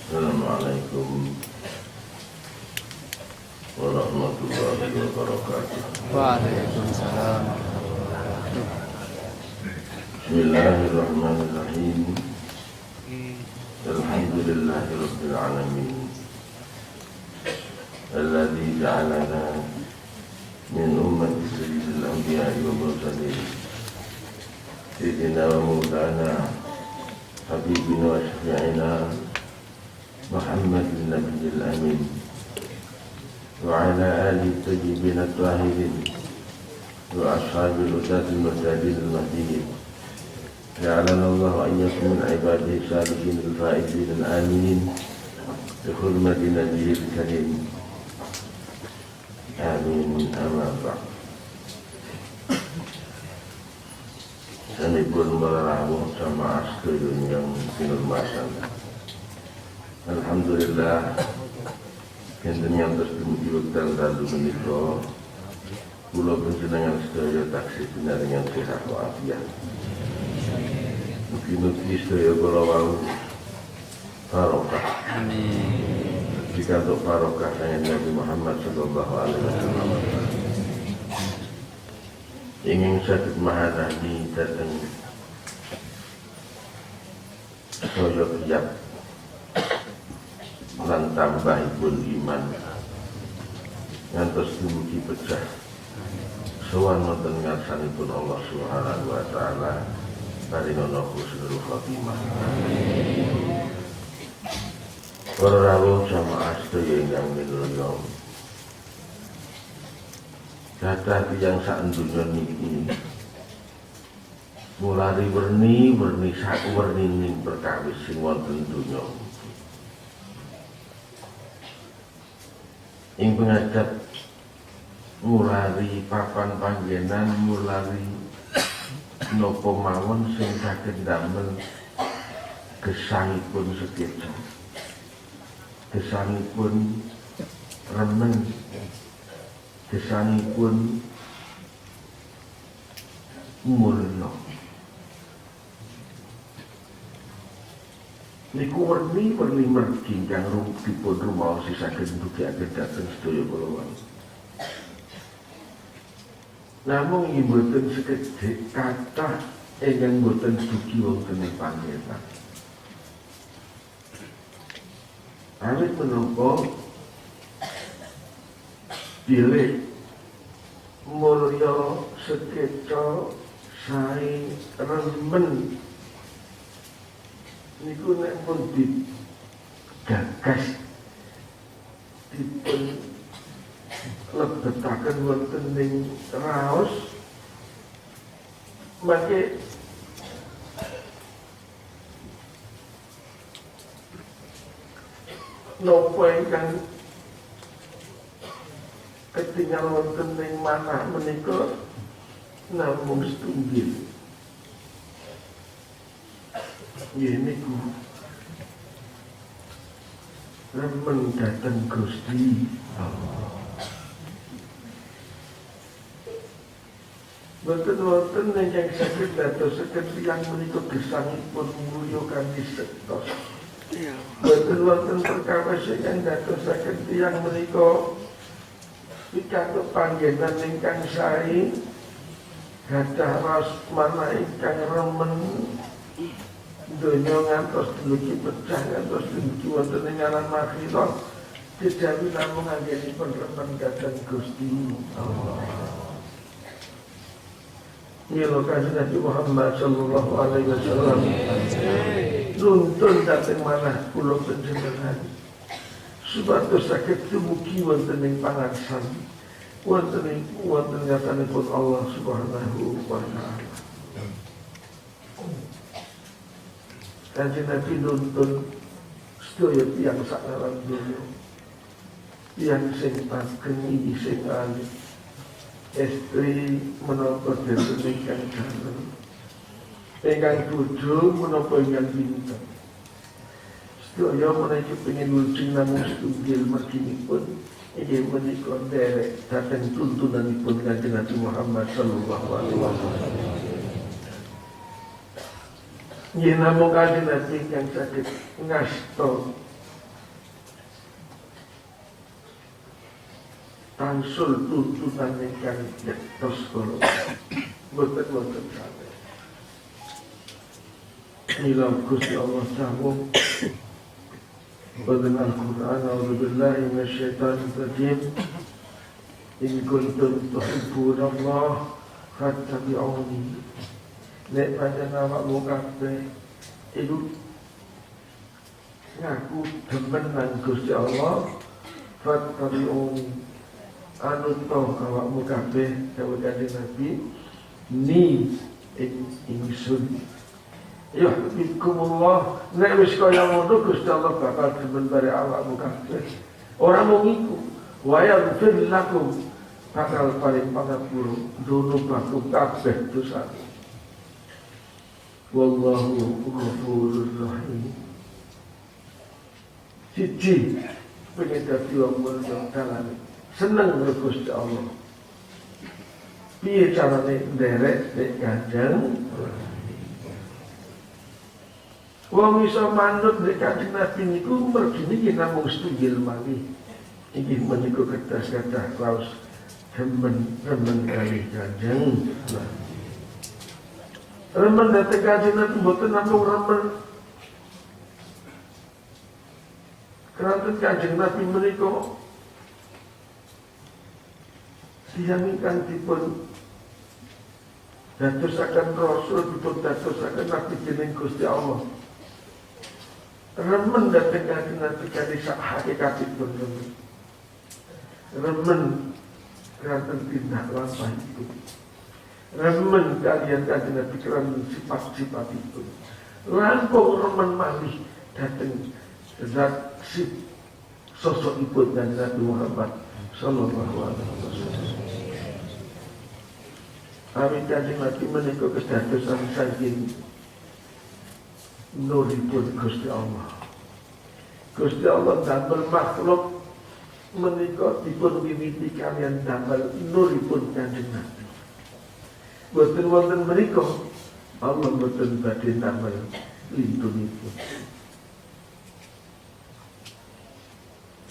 Assalamualaikum warahmatullahi wabarakatuh. Waalaikumsalam. Bismillahirrahmanirrahim. Alhamdulillahi rabbil alamin. Alladzi ja'alana min ummati sayyidil anbiya'i wal mursalin. Sayyidina wa maulana habibina wa syafi'ina Muhammad bin Nabiyyil Amin wa ala alihi tayyibin at-tahirin wa ashabil usatil mursalin al-mahdiyyin ja'alana Allah wa iyyakum min ibadihi salihin al-faizin al-aminin bi hurmati nabiyyil karim amin amma ba'd. Sanipun merawuh jamaah sedaya yang kinurmatan. Alhamdulillah, enten yang terus dumugi wekdal dalu menika kula panjenengan sedaya taksih dengan sehat walafiat. Mugi-mugi sedaya kula wau barokah. Amin. Jika untuk barokah sayyidina Nabi Muhammad sallallahu alaihi wasallam ingin saged maharani dhateng saya kiyat lan tambahipun iman ngantos dumugi pecah sowan wonten ngarsanipun Allah Subhanahu wa taala paringono husnul khotimah. Para rawuh jamaah sedaya ingkang minulya, kathah tiyang sak donya niki mulari werni sak wernining perkawis sing wonten donya. Ing pengadap mulari papan panggenan, mulari napa mawon sing saged damel gesangipun sekeca, gesangipun remen, gesangipun mulya. Niku werni mergi ingkang dipun rumaosi saged ndugiaken dhateng sedaya kula. Namung mboten sekedhik kathah ingkang mboten dugi wonten ing pangeran. Awit menapa bilih mulya sekeca sae remen niku nek pun digagas dipun lebetaken wonten ing raos mangke napa ingkang ketingal wonten ing manah menika namung setunggal. Nggih niku remen dhateng Gusti Allah. Boten wonten ingkang saged dadosaken tiyang menika gesangipun mulya kanthi sektos. Boten wonten perkawis ingkang dadosaken tiyang menika pikantuk panggenan ingkang sae, gadah ras manah ingkang remen donya ngantos dumugi pecah, ngantos dumugi wonten ing alam akhirat, kejawi namung anggenipun remen dhateng Gusti Allah. Mila kanjeng Nabi Muhammad sallallahu alaihi wasallam nuntun dhateng manah kula panjenengan supados saged dumugi wonten ing pangarsan wonten ngatanipun Allah Subhanahu wa taala. Kanjeng Nabi nuntun sedaya tiyang sak alam donya, tiyang sing pageng sing alit, istri menapa dhateng ingkang dalem, ingkang bojo menapa ingkang pinter. Sedaya menawi kepengin wujud namung setunggal merginipun inggih menika nderek dhateng tuntunanipun Kanjeng Nabi Muhammad sallallahu alaihi wasallam. Nggih namung Kanjeng Nabi ingkang saged ngasta tansul tuntunan ingkang yetos kala boten saged. Mila Gusti Allah dawuh wonten Al-Qur'an, a'udzubillahi minasyaitonir rajim, in kuntum tuhibbunallah fattabi'uni. Nek pancen awakmu kabeh iku ngaku demen nang Gusti Allah, fattabi'uni, anut awakmu kabeh dawuh Kanjeng Nabi ni ingsun. Ya bikumullah, nek wis kaya ngono Gusti Allah bakal demen bare awakmu kabeh. Ora mung iku, wa yaghfir lakum, bakal paring pangapura dunubakum kabeh dosa. Wallahu ghafurur rahim. Siji pengen dadi wong mulya dalane seneng karo Gusti Allah. Piye carane nderek nek Kanjeng wong iso manut nek Kanjeng Nabi niku mergine yen namung setunggal mawon. Inggih menika kedah kados remen kali Kanjeng Nabi. Remen dateng Kanjeng Nabi mboten namung remen keranten Kanjeng Nabi menika tiyang ingkang dipun dadosaken rasul, dipun dadosaken nabi dening Gusti Allah. Remen dateng Kanjeng Nabi kanthi sak hakikatipun remen. Remen keranten tindak lampahipun. Remen kalian Kanjeng Nabi keranten sifat-sifatipun. Langkung remen malih dateng zat sosokipun Kanjeng Nabi Muhammad sallallahu alaihi wasallam. Amin Kanjeng Nabi menika kedadosan saking nuripun Gusti Allah. Gusti Allah damel makhluk menika dipun wiwiti kalian damel nuripun Kanjeng Nabi. Boten wonten menika Allah boten badhe damel lintunipun.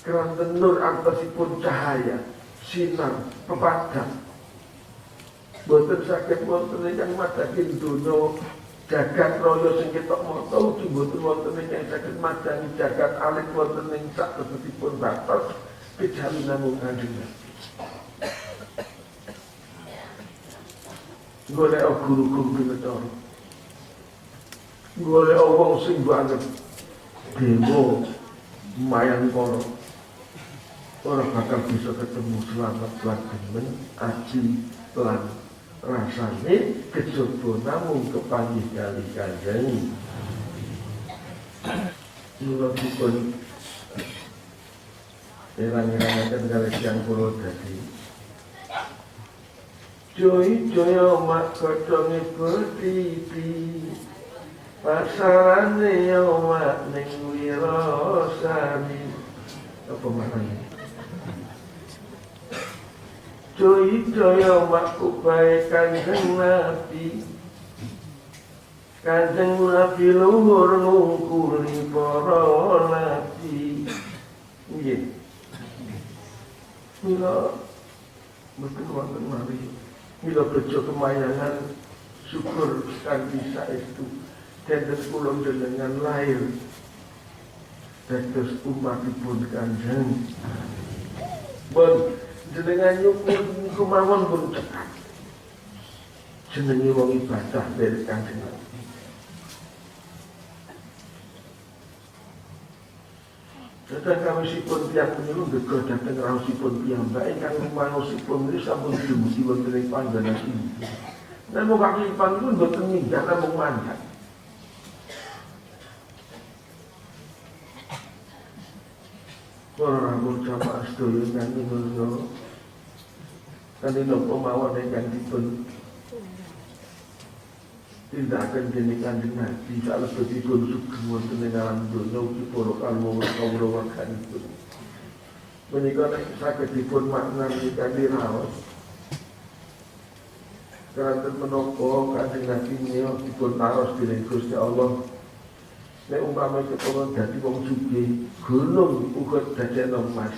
Keranten nur artosipun cahaya, sinar, pepadang. Boten saged wonten ingkang madhaken donya jagat raya sing ketok mata ugi boten wonten ingkang saged madangi jagat alit wonten ing sakebetipun batas kejawi namung Kanjeng Nabi. Golek guru-guru pinetara. Golek wong sing banget demo mayang para orang bakal bisa ketemu selamat lan demen aji lan rasane kejaba namung kepanggih kali Kanjeng. Mula dipun erang-erangaken kalih tiyang kula dadi joy mak kodhonge petiti pasarane mak ning wirasani apa maknane joy mak kubae Kanjeng Nabi Kanjeng Nabi luhur ngungkuli para nabi nggih mila mboten wonten mari mila bejo kemayangan syukur kanthi saestu dados kula jenengan lahir dados umatipun Kanjeng bon jenengan nyukur niku mawon pun cekak jenenge wong ibadah dari Kanjeng Nabi. Datang kawisipun tiyang menika ndega dhateng raosipun piyambak ingkang rumaosipun menika sampun dumugi wonten ing panggonan inggih. Namung kakipun niku mboten minggat namung mandhat. Para rawuh jamaah sedaya ingkang minulya kanthi napa mawon ingkang dipun tindakan dening Kanjeng Nabi salebetipun sugeng wonten ing alam donya ugi para kawula warganipun. Menika nek saged dipun maknani kanthi raos keranten menapa Kanjeng Nabi menika dipun taros dening Gusti Allah. Nek umpama kepengin dadi wong sugih, gunung uga dadekno emas.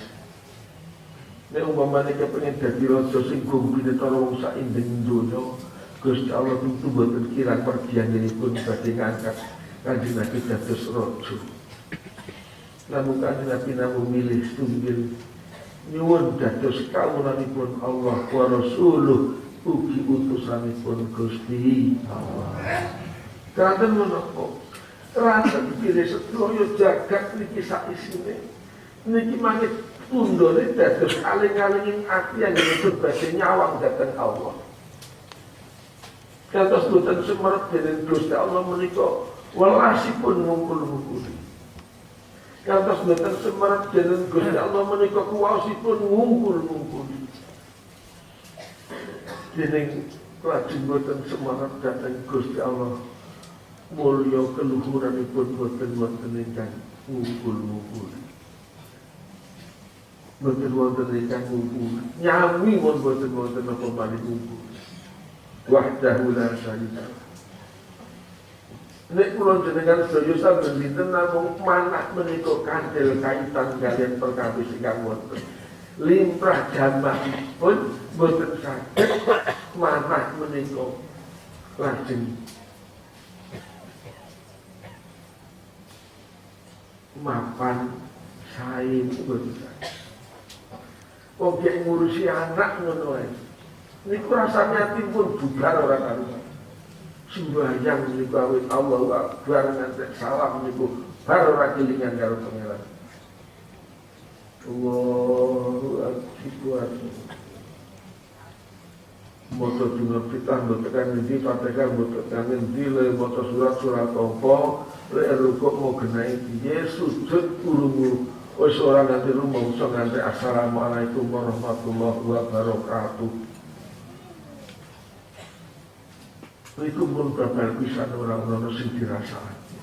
Nek umpama kepengin dadi raja sing gumpinetara wong sak indeng donya, Gusti Allah tentu boten kirang perdianipun badhe ngangkat Kanjeng Nabi dados raja. Namun Kanjeng Nabi namung milih tunggil nyuwun dados kawulanipun Allah wa rasuluh ugi utusanipun Gusti Allah. Kanten menapa? Kanten pilih sedaya jagat niki sak isine. Niki mangke tundone dados aling-alinging ati anggenipun badhe nyawang dhateng Allah. Kantos boten sumerep dening Gusti Allah menika welasipun ngumpul-ngumpuli. Kantos boten sumerep dening Gusti Allah menika kuwaosipun ngumpul-ngumpuli. Dening lajeng boten sumerep dhateng Gusti Allah mulya keluhuranipun boten wonten ingkang ngumpul-ngumpuli. Boten wonten ingkang ngumpul. Nyami boten wonten apa malih ngumpul. Wahdahu la syarika lah. Nek kula jenengan sedaya saben dinten namung manah menika kandel kaitan kaliyan perkawis ingkang wonten. limrah jamak pun boten saged manah menika lajeng mapan sae boten saged. Wong gek ngurusi anak ngono ae. Niku rasane ati pun bubar ora karuan. Sembahyang niku awit Allahu Akbar ngantek salam niku bar ora kelingan karo pangeran. Allahu Akbar. Moto dungo pitah tekan ngendi Fatihah tekan ngendi le moto surat-surat apa le rukuk mau genai piye sujud urung wis ora nganti rumangsa nganti assalamualaikum warahmatullahi wabarakatuh. Iku pun babal pisan orang-orang sing dirasakake.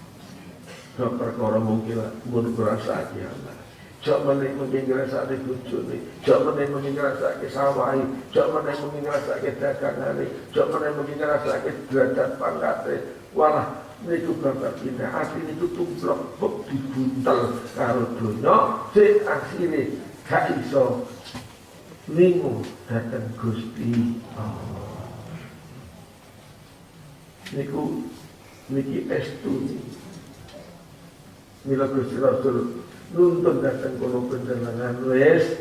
Kok perkara mungkin mun ngrasakake ana. Jok meneh mungkin ngrasakake bojone, jok meneh mungkin ngrasakake sawahe, jok meneh mungkin ngrasakake dagangane, jok meneh mungkin ngrasakake derajat pangkate. Walah niku babal pindah ati niku tumplok buk dibuntel karo donya sing akhire gak iso lingu dhateng Gusti Allah. Niki estu mila Gusti Rasul nuntun dateng kono panjenengan wis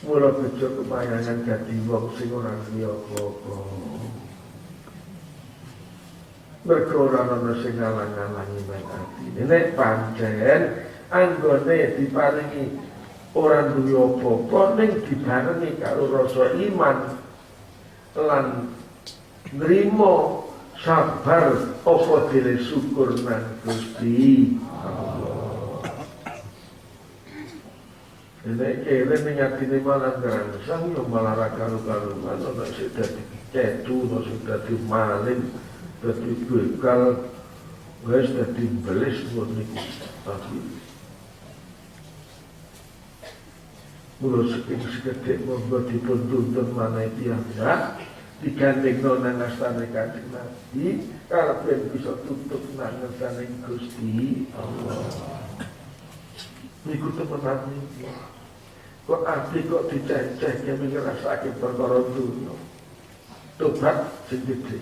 mula bejo kepayangan dadi wong sing ora liya apa-apa. Mergo ora ana sing ngalang-alangi nang atine. Nek pancen anggone diparingi ora duwe apa-apa ning dibarengi karo rasa iman lan nrimo sabar apa dile syukur nang Gusti Allah. Nek kene ning atine malah ngrangsang yo malah ra karo-karuan ana sing dadi cetu, ana sing dadi maling, dadi begal, wis dadi belis ngono iki. Tapi mula sekedhik monggo dipun tuntun maneh piyambak digandengno nang astane Kanjeng Nabi karepen bisa tutup nang ngersane Gusti Allah. Niku temenan niku. Kok ati kok diceceh yang ngrasake perkara dunya. Tobat sing gedhe.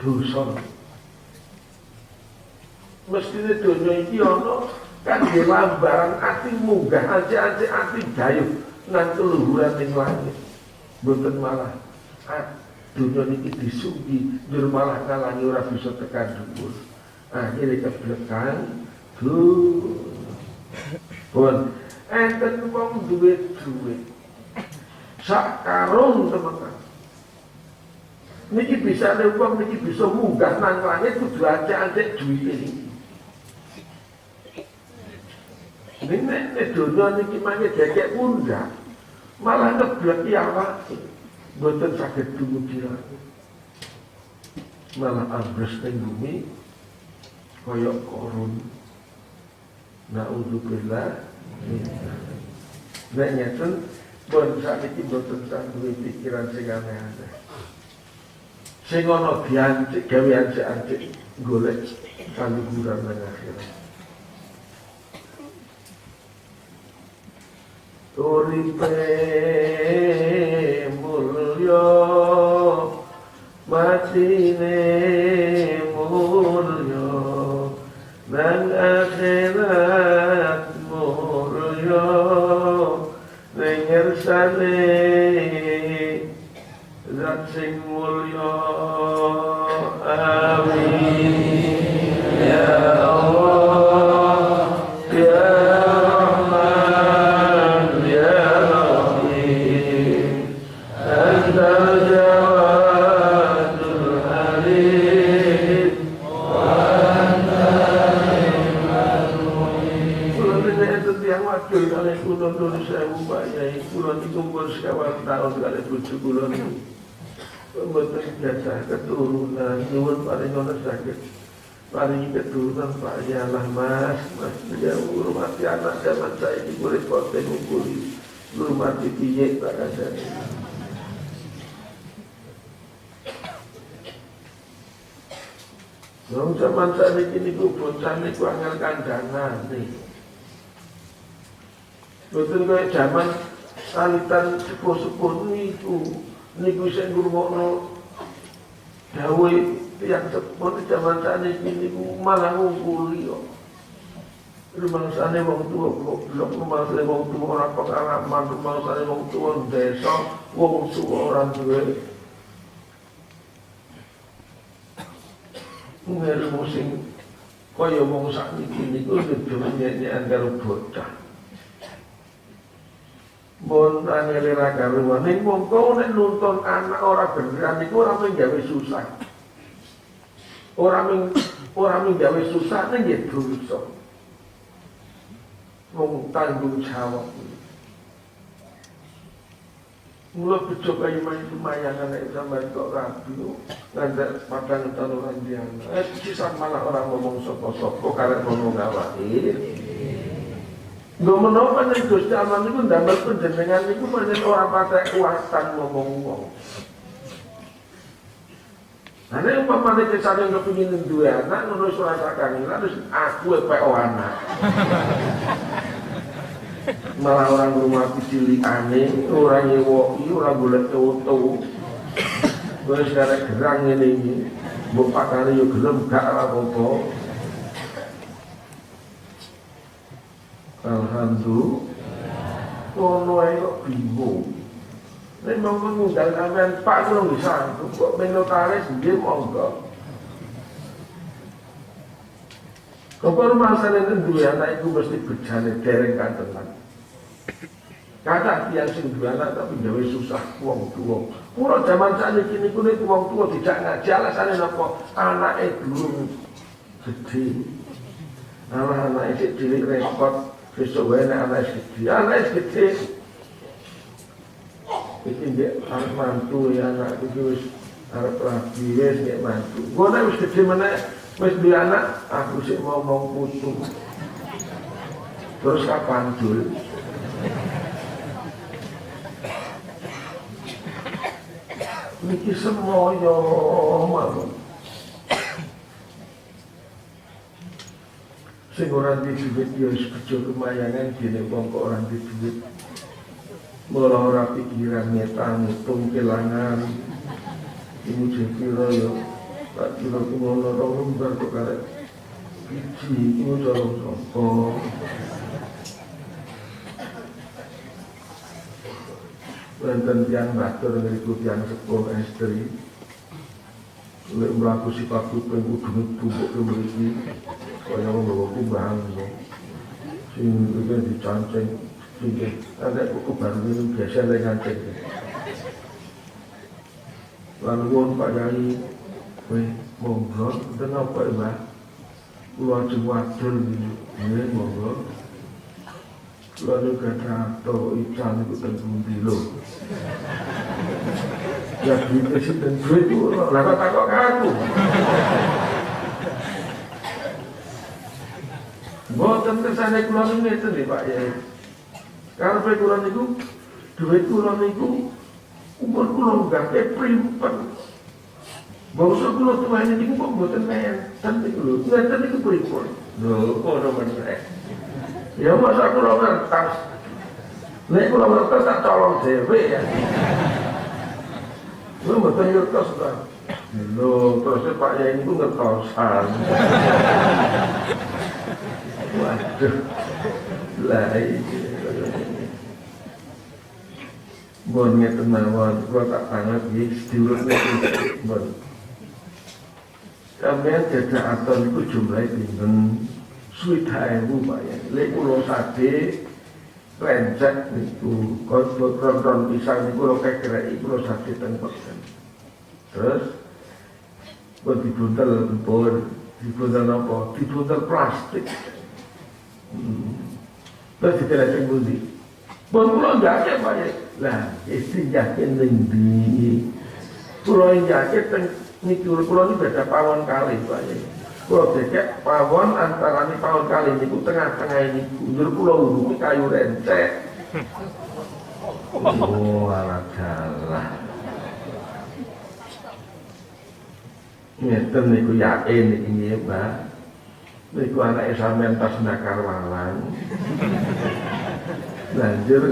Dosa. Mestine dunya iki ana kangge lambaran ati munggah ati ati dayuh nang keluhuran ning langit. Mboten malah dunia niki disugi njur malah ngalangi ora bisa tekan dhuwur. Akhire keblekan pun enten wong duwe duit sak karung teman-teman. Niki bisa wong niki bisa munggah nang langit kudu acek-acek duwite niki. Nek dunia niki mangke dekek munggah malah ngebleki awake boten saged dumugi langit. Malah ambles ning bumi kaya korun. Naudzubillah. Nek ngeten pun sakniki boten duwe pikiran sing aneh-aneh. Sing ana diancik gawe ancik-ancik golek kaluhuran nang akhirat. Uripe mulya matine mulya nang akhirat mulya ning ngersane zat sing mulya. Amin ya Allah ya kulon sewu bayai kulon dikumpul sekawan tahun kali bojo kulon mboten jatah keturunan nyuwun paring ana saged paring keturunan Pak yalah Mas ya ngurmati anak zaman saiki urip poten ngukuli ngurmati piye Pak kadane. Wong zaman saiki niku bocah niku angel kandhangane. Betul kayak zaman alitan sepuh-sepuh niku sing ngrungokno dawuh tiyang sepuh zaman sakniki niku malah ngungkuli kok. Rumangsane wong tuwa kok rumangsane wong tuwa ora pengalaman, rumangsane wong tuwa desa, wong tuwa ora duwe ilmu sing kaya wong sakniki niku nyenyek karo bocah. Mon angel ra karuan ning mongko nek nuntun anak ora beneran niku ora mung gawe susah. Ora mung gawe susah ning nggih dosa. Wong tanggung jawab. Mula bejo kaya lumayan nek sampeyan kok rabi ngantek padang tanuran dian. Sisa malah orang ngomong sapa-sapa karep ngomong awake. Lho menapa nek Gusti Allah niku ndamel panjenengan niku pancen ora patek kuwatan ngomong wong. Nah nek umpamane kesane kepengin duwe anak ngono iso rasakane terus aku PO anak. Malah orang rumah cilik aneh, orang nyewoki, orang golek oto. Wis karek gerang ngene iki. Mbok pakane yo gelem gak apa-apa. Alhamdulillah. Ono ae kok bingung. Nek monggo ngundang sampean Pak kula nggih sanggup kok ben notaris nggih monggo. Kok masane duwe anak iku mesti bejane dereng kantenan. Kata yang sing duwe anak tapi gawe susah wong tuwa. Ora jaman sakniki niku nek wong tuwa tidak ngaji alasane napa? Anake durung gedhe. Anake sik cilik repot, besok wae nek anake gedhe. Anake gedhe. Iki ndek arep mantu ya anak iki wis arep rabi wis nek mantu. Gua nek wis gedhe meneh wis duwe anak, aku sik mau putu. Terus kapan dul? Niki semoyo mawon. Sing ora di duit ya wis bejo kemayangan dene wong kok ora di duit. Mula ora pikiran ngitung kelangan. Ibu jepiro yo tak kira ngono ora lembar kok karek biji iku cara sapa. Wonten tiyang matur niku tiyang sepuh estri. Lek mlaku sifat kudu kudu tumbuk mriki kaya nggawa kumbang. Sing iki dicancing sing ada buku baru ini biasa lek ngancing. Lalu wong Pak Yai kowe monggo ten apa Mbah? Kula wadul nggih monggo. Lalu kata to ican itu tentu dilo. Jadi presiden duit itu lalu takut aku. Boten kesane kula ngeten nggih Pak Yai. Karepe kula niku duit kula niku umur kula nggake primpen. Bangsa kula tuane niku kok boten enten niku lho. Ngeten niku pripun? Lho, ora meneh. Ya masa kula ngertas. Nek kula ngertas tak colong dhewe ya. Lho mboten ngertos ta. Lho, terus Pak Yai niku ngertosan. Waduh. Lah iki. Bon ngeten mawon, kula tak tanggap nggih sedulur niku. Bon. Sampeyan jadah aton niku jumlahe pinten? 20.000 Pak Yai. Lek kula sadhe rencet niku kon pisang niku kula kekreki kula sadhe ten peken. Terus pun dibuntel apa? Dibuntel plastik. Terus ditelek pundi? Pun kula njake Pak Yai. Lah, istri njake ning ndi? Kula njake ten niku kula iki beda pawon kalih Pak Yai. Kula dekek pawon antarane pawon kali niku tengah-tengah ini njur kula urungi kayu rencek. Oh, ala dalah. Ngeten niku yakin iki nggih, Mbak. Niku anake sampean pas nakar walang. Banjur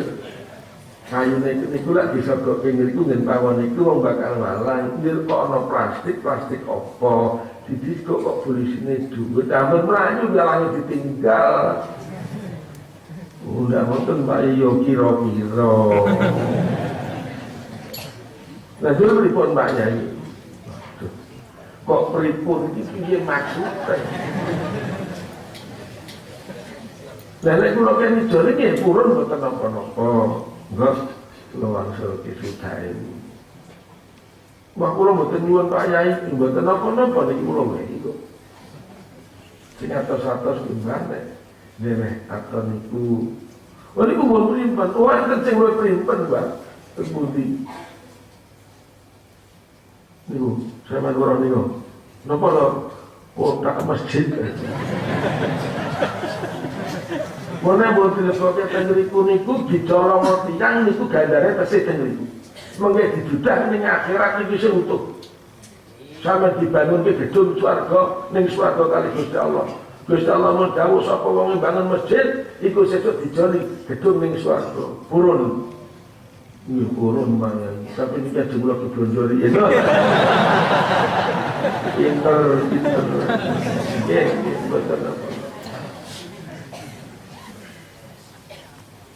kayune niku lak disogokke ngriku ngen pawon niku wong bakal malang. Ndir kok ana plastik apa? Didi kok polisine dhuwur ampun mlayu galange ditinggal. Udah mboten Pak yo kira-kira. Lah dulu pripun Pak Nyai? Kok pripun iki piye maksude? Lah nek kula kene jare nggih purun mboten napa-napa. Enggak luwangsul kisudae. Wah kula mboten nyuwun Pak Yai, mboten napa-napa niki kula niku. Sing atos-atos gimana? Dene atau niku. Oh niku pun primpen, wonten sing luwih primpen, Mbak. Pundi? Niku, sampeyan ora niku. Napa lho? Kotak masjid. Mana boleh diletakkan tengeriku niku dicolong tiang niku gandare tesih tengeriku. Mengke didudah ning akhirat niku sing utuh. Sampe dibangun ke gedung swarga ning swarga kali Gusti Allah. Gusti Allah mau dawuh sapa wong bangun masjid iku sesuk dijoli gedung ning swarga. Purun. Iya purun mangan. Tapi iki jumlah keblonjori ya. Pinter. Nggih, betul apa.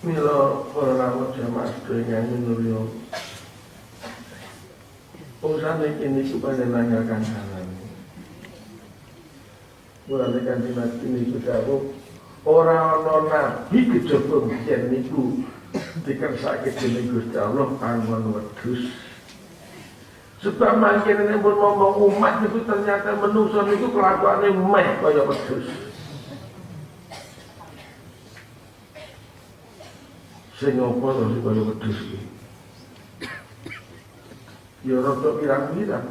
Mila para rawuh jamaah sedaya nulyo. Usane kene supaya nanyakan halan. Mulane kanthi Nabi niku dawuh ora ana nabi kejaba biyen niku dikersake dening Gusti Allah angon wedhus. Sebab mangkene nek pun ngomong umat niku ternyata menungso niku kelakuane meh kaya wedhus. Sing apa to sing kaya wedhus iki? Ya rada pirang-pirang.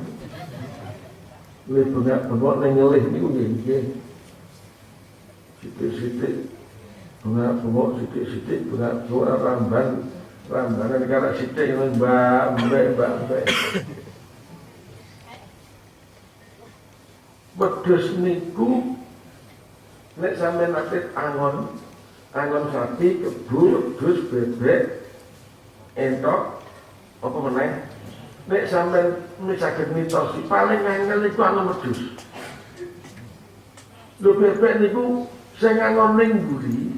Luwih bengak-bengok ning ngelih niku nggih. Sithik-sithik bengak-bengok sithik-sithik bengak-bengok rambanan karo sithik nang mbak. Wedhus niku nek sampeyan atit angon sapi, kebo, wedhus, bebek, entok, apa meneh? Nek sampeyan saged mitosi paling angel iku ana wedhus. Lho bebek niku sing angon ning mburi.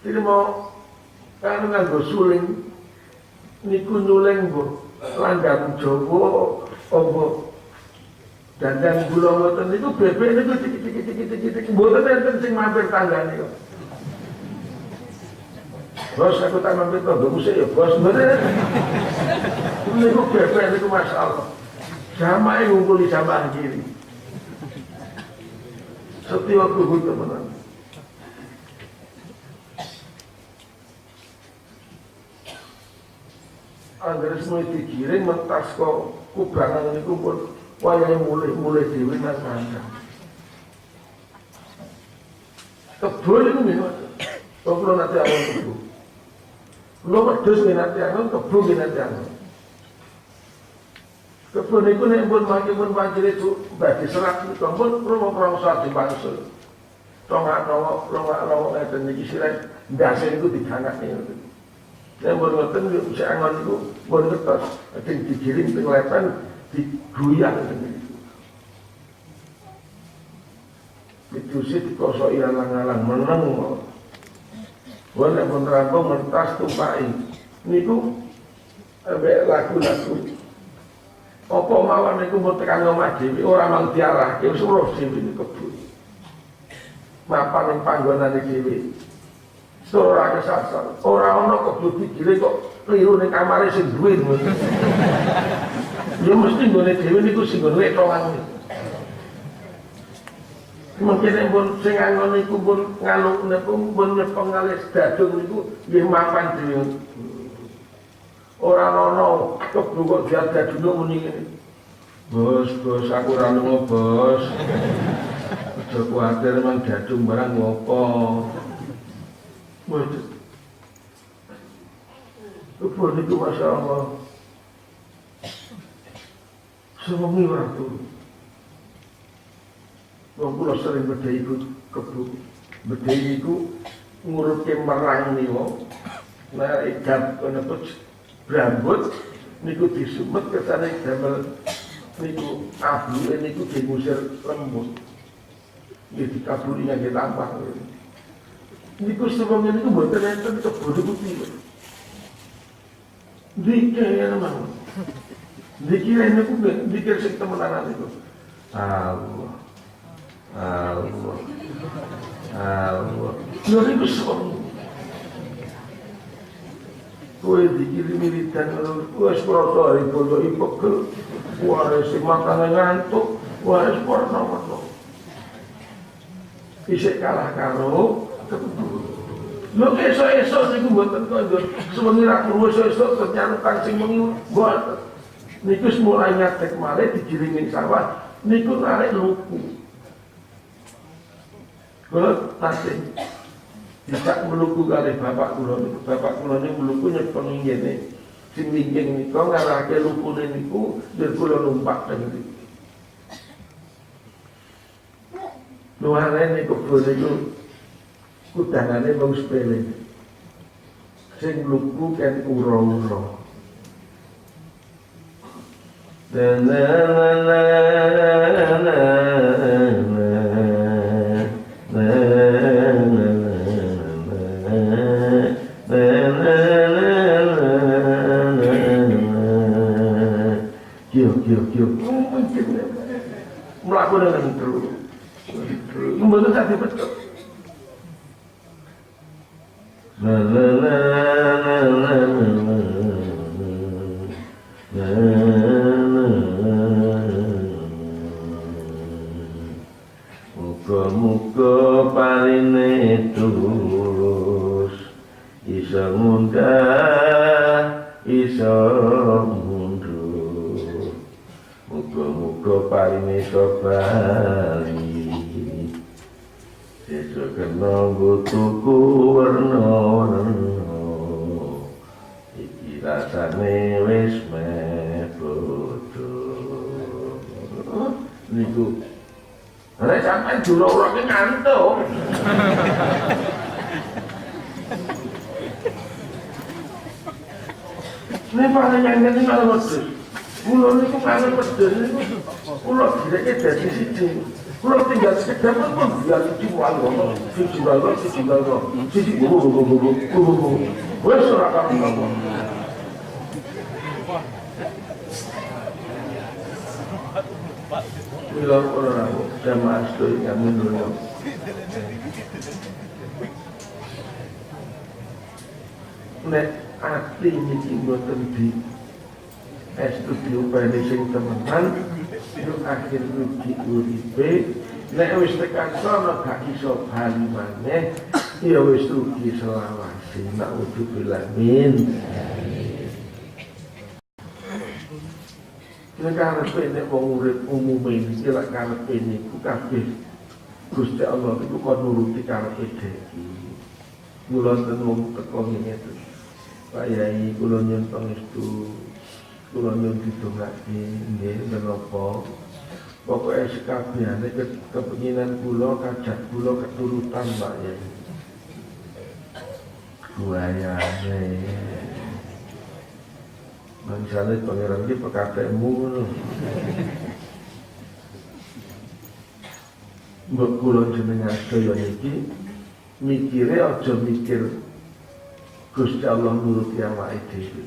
Iki mau kan nganggo suling niku nyuling mbok landang Jawa apa dandan gula ngoten niku bebek niku tik mboten enten sing mampir tanggane kok. Bos aku tak mampir tanggamu sik ya bos mboten. Niku bebek niku masyaallah. Jamaah ngumpuli jamaah kiri. Setiap kubu temenan. Anggere semua digiring mentas kok kubangan niku pun wayahe mulai dhewe nang kandang. Kebon niku nggih. Kok kula nate awon kebon. Kula wedhus nggih nate awon, kebon nggih nate awon. Kebon niku nek pun mangke pancire badhe serat niku pun promo-promo dipangsul. Tongak-tongok ngeten iki sirah ndase niku diganake ngoten. Nek pun ngoten bisa angon niku pun ketos, digiring teng lepen diguyang ngene. Itu sih dikosoki alang-alang meneng kok. Wong nek pun rampung mentas tumpaki. Niku ambek lagu-lagu. Apa mawon niku mung tekan omah dhewe ora mang diarahke wis urus dhewe niku kebun. Mapan ning panggonane dhewe. Ora kesasar. Ora ana kebun digire kok kliru ning kamare sing duwe. Ya mesti nggone dhewe niku sing nggone etongan. Mungkin pun sing angon niku pun ngalung niku pun nyepeng alis dadung niku nggih mapan dhewe. Ora ana kebun kok dadung muni ngene. Bos, aku ora lunga, Bos. Aja kuwatir mang dadung barang ngopo. Waduh. Kebun niku masyaallah. Sewengi ora turu. Wong kula sering bedhei iku kebun. Bedhei iku nguruke merang niku nah ikat menapa brambut niku disumet kesane damel niku abluke niku digusir lembut nggih dikaburi ngangge tampah niku semono niku mboten enten kebon putih dikira mawon dikira niku dikira sing temenan niku Allah Allah Allah lho niku semono kowe dikirim wiridan wis prasa ibu pegel wae sing makane ngantuk wae porno-porno isih kalah karo lho esuk-esuk niku mboten kandha sewengi ra krungu esuk ternyata sing mengi mboten niku mulai nyatek malih digiring ing sawah niku narik luku kula tasih tidak meluku kali bapak kula niku meluku nyepeng ngene sing wingking nika ngarahke lukune niku yen kula numpak teng mriki nuhane niku bone niku kudangane wong sepele sing luku kan ura-ura melakukan dengan terus membantu saya betul muga-muga parine tulus iso munggah iso mundur muga-muga parine iso bali iso kena tuku werna-werna iki rasane wis mebodo niku nek sampean jura-urake ngantuk nek paling nyanyi malah wedhus kula niku kangen wedhus niku kula direke dadi siji kula tinggal sekedar pun biar siji wae siji wis ora apa-apa kula ora jamaah sedaya kami dulu nek ati niki mboten di diupani sing temenan itu akhir rugi uripe nek wis tekan sono gak iso bali maneh ya wis rugi selawase naudzubillah min nek karepe nek wong urip umume iki lak karepe niku kabeh Gusti Allah iku kon nuruti karepe dhewe kula ten wong teko ngene Pak Yai kula nyuwun pangestu kula nyuwun didongake nggih menapa pokoke sekabehane kepenginan kula kajat kula keturutan Pak Yai buayane mangsane pangeran iki pekatemu ngono mbok kula jenengan sedaya niki mikire aja mikir Gusti Allah nuruti awake dhewe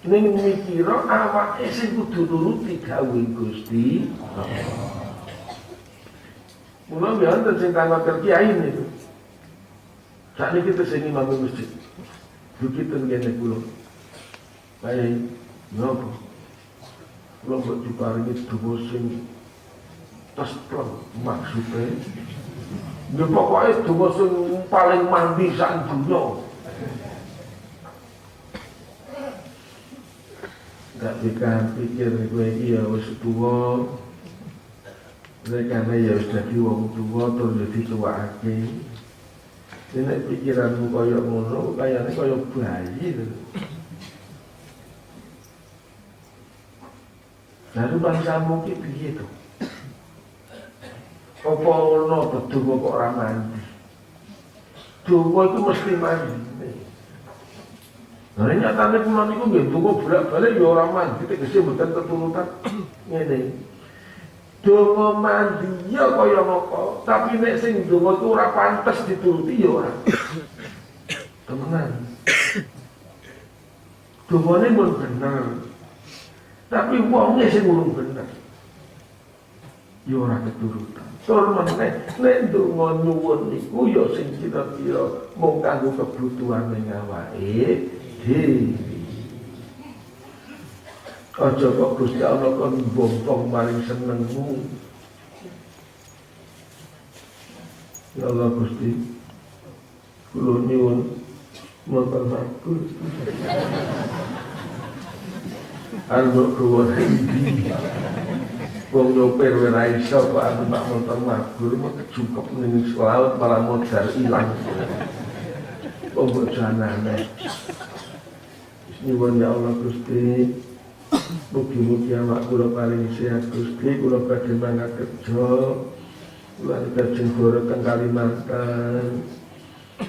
ning mikira awake sing kudu nuruti gawe Gusti mula wonten sing kanggo kiai niku sakniki tesih imam masjid begitu ngene kula bae nopo kula mbok diparingi donga sing tespleng maksude ya pokoknya donga sing paling mandi sak dunya gak pikir kowe iki ya wis tuwa rekane ya wis dadi wong tuwa tur dadi tuwake nek pikiranmu kaya ngono kayane kaya bayi lho lalu bangsamu ki piye to apa ono bedung kok ora mandi donga itu mesti mandi. Nah nyatane kula niku nggih donga bolak-balik ya ora mandi tegese mboten keturutan ngene. Donga mandi ya kaya ngapa, tapi nek sing donga iku ora pantes dituruti ya ora. Temenan. Dongane pun bener. Tapi wonge sing urung bener. Ya ora keturutan. Tur meneh nek donga nyuwun niku ya sing kira-kira mung kanggo kebutuhane awake dhewe. Aja kok Gusti Allah kon bompong maring senengmu. Ya Allah Gusti, kula nyuwun motor bagus. Anu kuwi iki. Wong nyopir ora iso kok anu mak motor mabur mok kejungkep ning laut malah modal ilang. Wong bojanane. Nyuwun ya Allah Gusti, mugi-mugi awak kula paring sehat Gusti, kula badhe mangkat kerja, kula lajeng goro teng Kalimantan,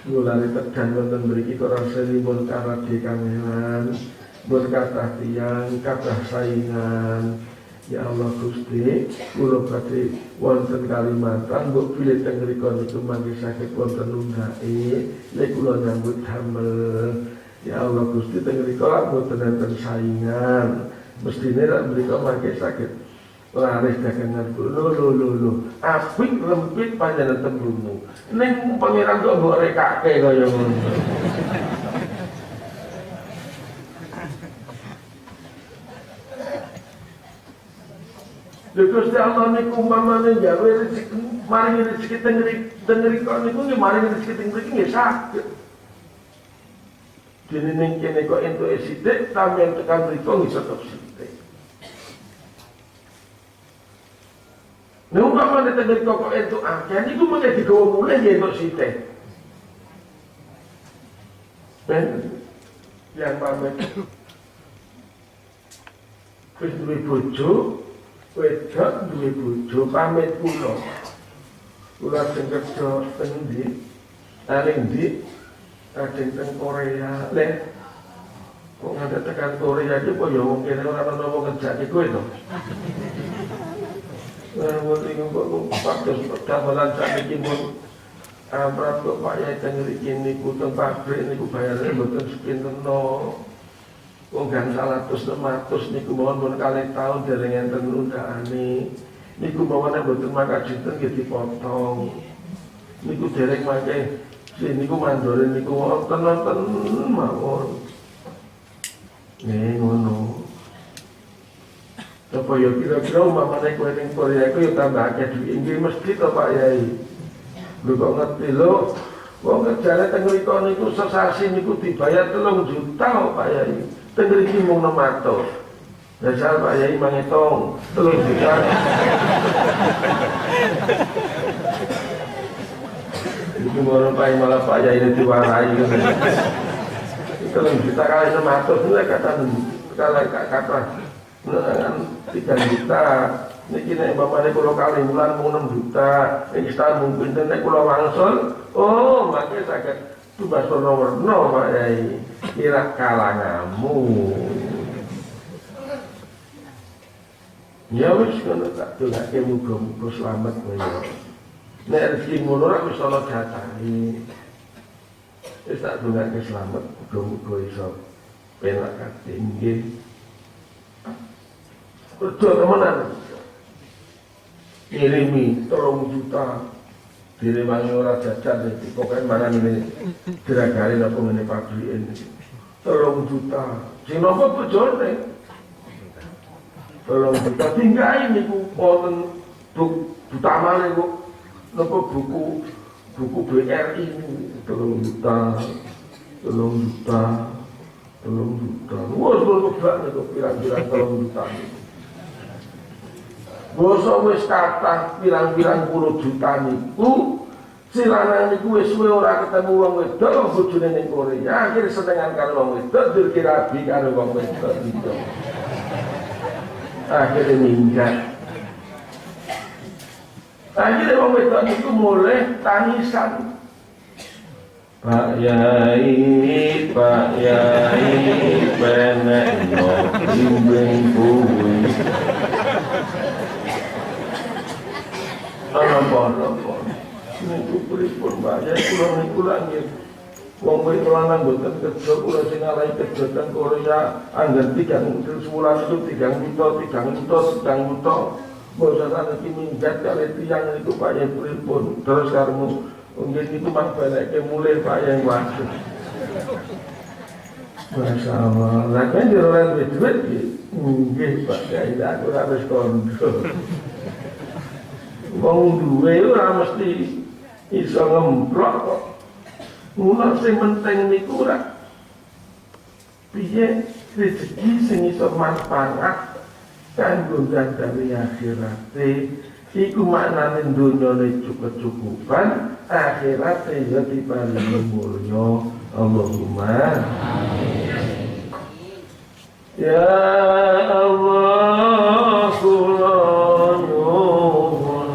kula tekan wonten mriki kok rasanipun karade kangelan, mun kathah tiyang, kathah saingan. Ya Allah Gusti, kula badhe wonten Kalimantan, mbok pilih teng mriku niku mangke saged wonten undhake, nek kula nyambut damel. Ya Allah Gusti teng mriku mboten enten saingan. Mestine rak mriku mangke saged laris dagangan kula. Lho. Apik lempit panjenengan tembungmu. Ning pangeran kok mbok rekake kaya ngono. Lha Gusti Allah niku umpamane gawe rezeki, maringi rezeki teng mriku niku nggih maringi rezeki teng mriki nggih saged. Dene ning kene kok entuk sithik, sampeyan tekan mriku nggih tetep sithik. Nek umpamane teng mriku kok entuk akeh niku mengke digawa mulih nggih entuk sithik. Ben yang pamit wis duwe bojo, wedok duwe bojo pamit kula. Kula sing kerja teng ndi? Ning ndi? Kadang teng Korea, leh, kok nggak tekan Korea aja, kok ya mungkin orang mau ngerjain gue itu. Nah, ini kok pakdos perdamelan saat ini pun berat kok Pak Yai tenggerik ini, kuteng pabrik ini, bayarnya betul sepinten no. Kok gang 100-600 niku mohon kali tahun dari yang tenundaane, niku mohonnya betul maka jinten gitu dipotong, niku dereng makai. Sini ku mandore niku wonten mawon. Ngono. Apa ya kira-kira umpamane kowe ning Korea iku ya tambah akeh duit nggih mesti to Pak Yai. Lho kok ngerti lho. Wong kerjane teng mriku niku sesasi niku dibayar 3 juta kok Pak Yai. Teng mriki mung 600. Dasar Pak Yai mangitung 3 juta. Itu orang Pahing malah Pak Yai ini diwarai gitu. Kalau kita kali 600 itu kata 3 juta. Ini kini bapaknya kalau kali bulan mau 6 juta. Ini setahun mungkin ini kalau wangsul. Oh makanya sakit itu bahasa nomor 0 Pak Yai. Kira kalangamu. Ya wis kalau tak dongake muga-muga selamat kowe. Nek rezeki ngono ora wis ana datane. Wis tak dongake selamat muga-muga iso penak ati nggih. Kerja temenan. Ngirimi 3 juta. Direwangi ora jajan iki pokoke mangan ini diragari napa ngene pabrik ini. 3 juta. Sing napa bojone? 3 juta tinggal niku wonten utamane kok napa buku BRI ini 3 juta. Wes kebak niku pirang-pirang 3 juta. Basa wis kathah pirang-pirang puluh juta niku si lanang niku wis suwe ora ketemu wong wedok bojone ning Korea. Akhire senengan karo wong wedok dikirabi karo wong wedok itu. Akhirnya minggat. Akhirnya wong wedok niku mulai tangisan. Pak Yai penek no bimbing kuwi. Apa-apa. Niku pripun Pak Yai kula niku nggih. Wong kowe lanang mboten kerja kula sing ngalahi kerja teng Korea angger 3 wulan itu 3 juta. Bosan iki minggat kali tiyang niku Pak Yai pripun. Terus karemu nggih niku mak baleke mulih Pak Yai waduh. Masya Allah, lah kan jualan duit nggih Pak Yai aku harus kondo. Wong duwe ora mesti iso ngemplok kok. Mula sing penting niku ora piye rezeki sing iso manfaat kanggo gandane akhirate. Iku maknane dunyane cukup-cukupan, akhirate ya diparingi mulya. Allahumma amin. Ya Allah kula nyuwun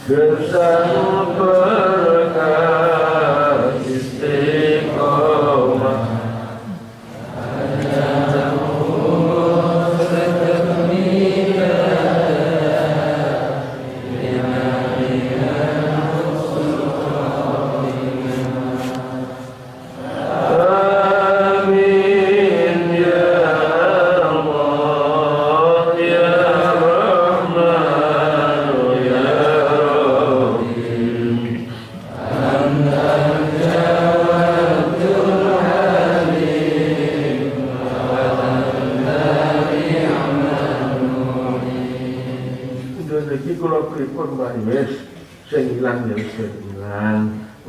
gesang berkah istiqomah.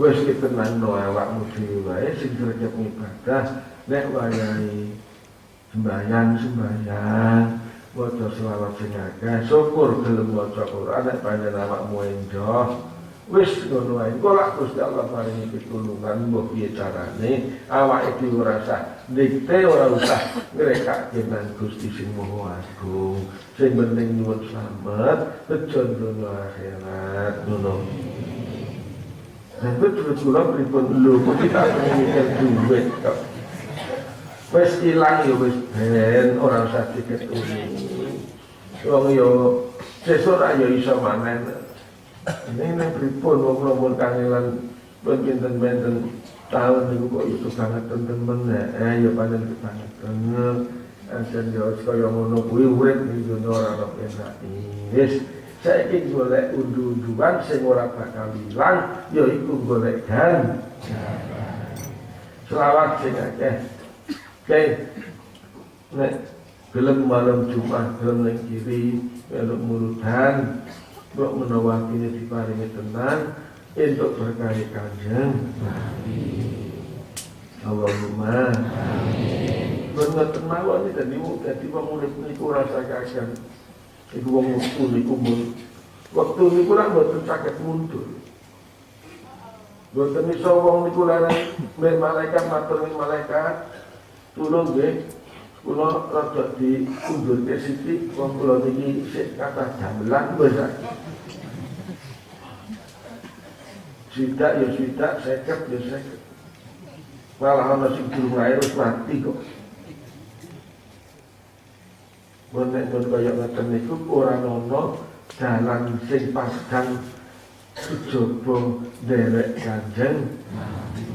Wes ketenangno awakmu dhewe wae sing sregep ibadah nek wayahe sembahyang maca selawat sing akeh syukur gelem maca Quran nek panjenengan awakmu enjoh wis ngono wae engko lak Gusti Allah paringi pitulungan mbok piye carane awake dhewe ora usah dikte ora usah ngrekake nang Gusti sing Maha Agung sing penting nyuwun slamet bejo donya akhirat ngono. Dan betul-betul pripun lho kok kita mikir duit kok. Wis ilang ya wis ben ora usah diketuni. Wong yo sesuk ra yo iso manen. Ini pripun wong kula kangelan pinten-pinten taun niku kok iso banget temen ya panen banget. Anjen yo kaya ngono kuwi urip ning donya ora ono enak. Wis saiki golek undu-unduan sing ora bakal ilang yaiku golek gan. Selawat sing akeh. Oke. Nek gelem malam Jumat gelem ning kiri melok murudan mbok menawa kene diparingi tenang entuk berkah Kanjeng Nabi. Allahumma amin. Ngoten mawon iki dadi wong urip niku rasa kasihan. Iku wong niku mun waktu niku lak mboten saged mundur. Mboten iso wong niku larang men malaikat matur ning malaikat tulung nggih kula rada diundurke sithik wong kula niki sik kathah damelan wis. Sidak ya sidak 50 ya 50. Malah ana sing durung lair wis mati kok. Menek kaya ngoten niku ora ana dalan sing pasang kejaba nderek Kanjeng Nabi.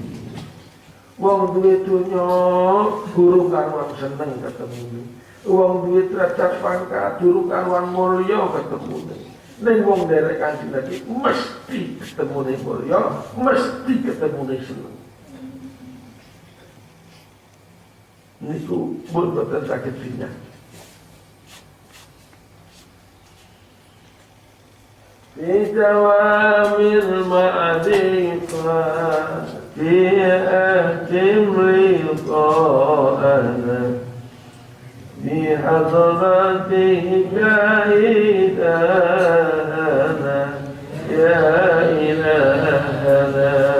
Wong duwe donya guru karuan seneng ketemu. Wong duwe derajat pangkat guru karuan mulya ketemu. Ning wong nderek Kanjeng Nabi mesti ketemune mulya, mesti ketemune seneng. Niku boten saged sinyal. Fi jawamil ma'rifah fi ahkim liqa'ana fi hadrati jahidana ya ilahana.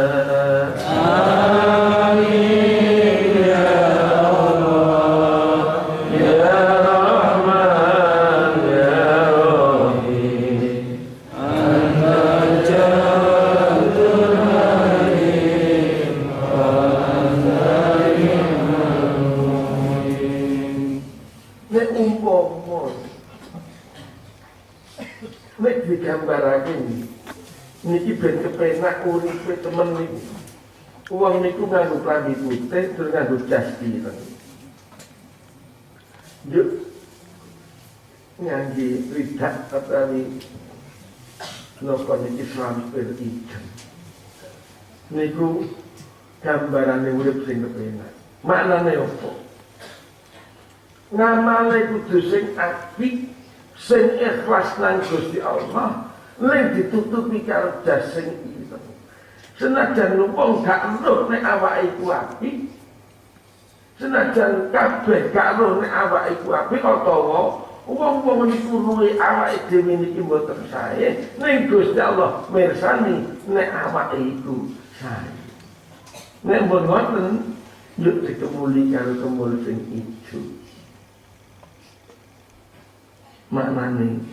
digambarake niki ben kepenak uripe temen niku. Wong niku nganggo klambi putih terus nganggo jas ireng. Yuk ngangge ridak utawi napa niki slampir ijem. Niku gambarane urip sing kepenak. Maknane opo? Ngamale kudu sing apik, sing ikhlas nang Gusti Allah, ning ditutupi karo jas sing ireng. Senajan wong gak eruh nek awake iku apik, senajan kabeh gak eruh nek awake iku apik utawa wong-wong niku luwe awake dhewe niki mboten sae, ning Gusti Allah mirsani nek awake iku sae. Nek mboten yuk dikemuli karo kemul sing ijo. Maknane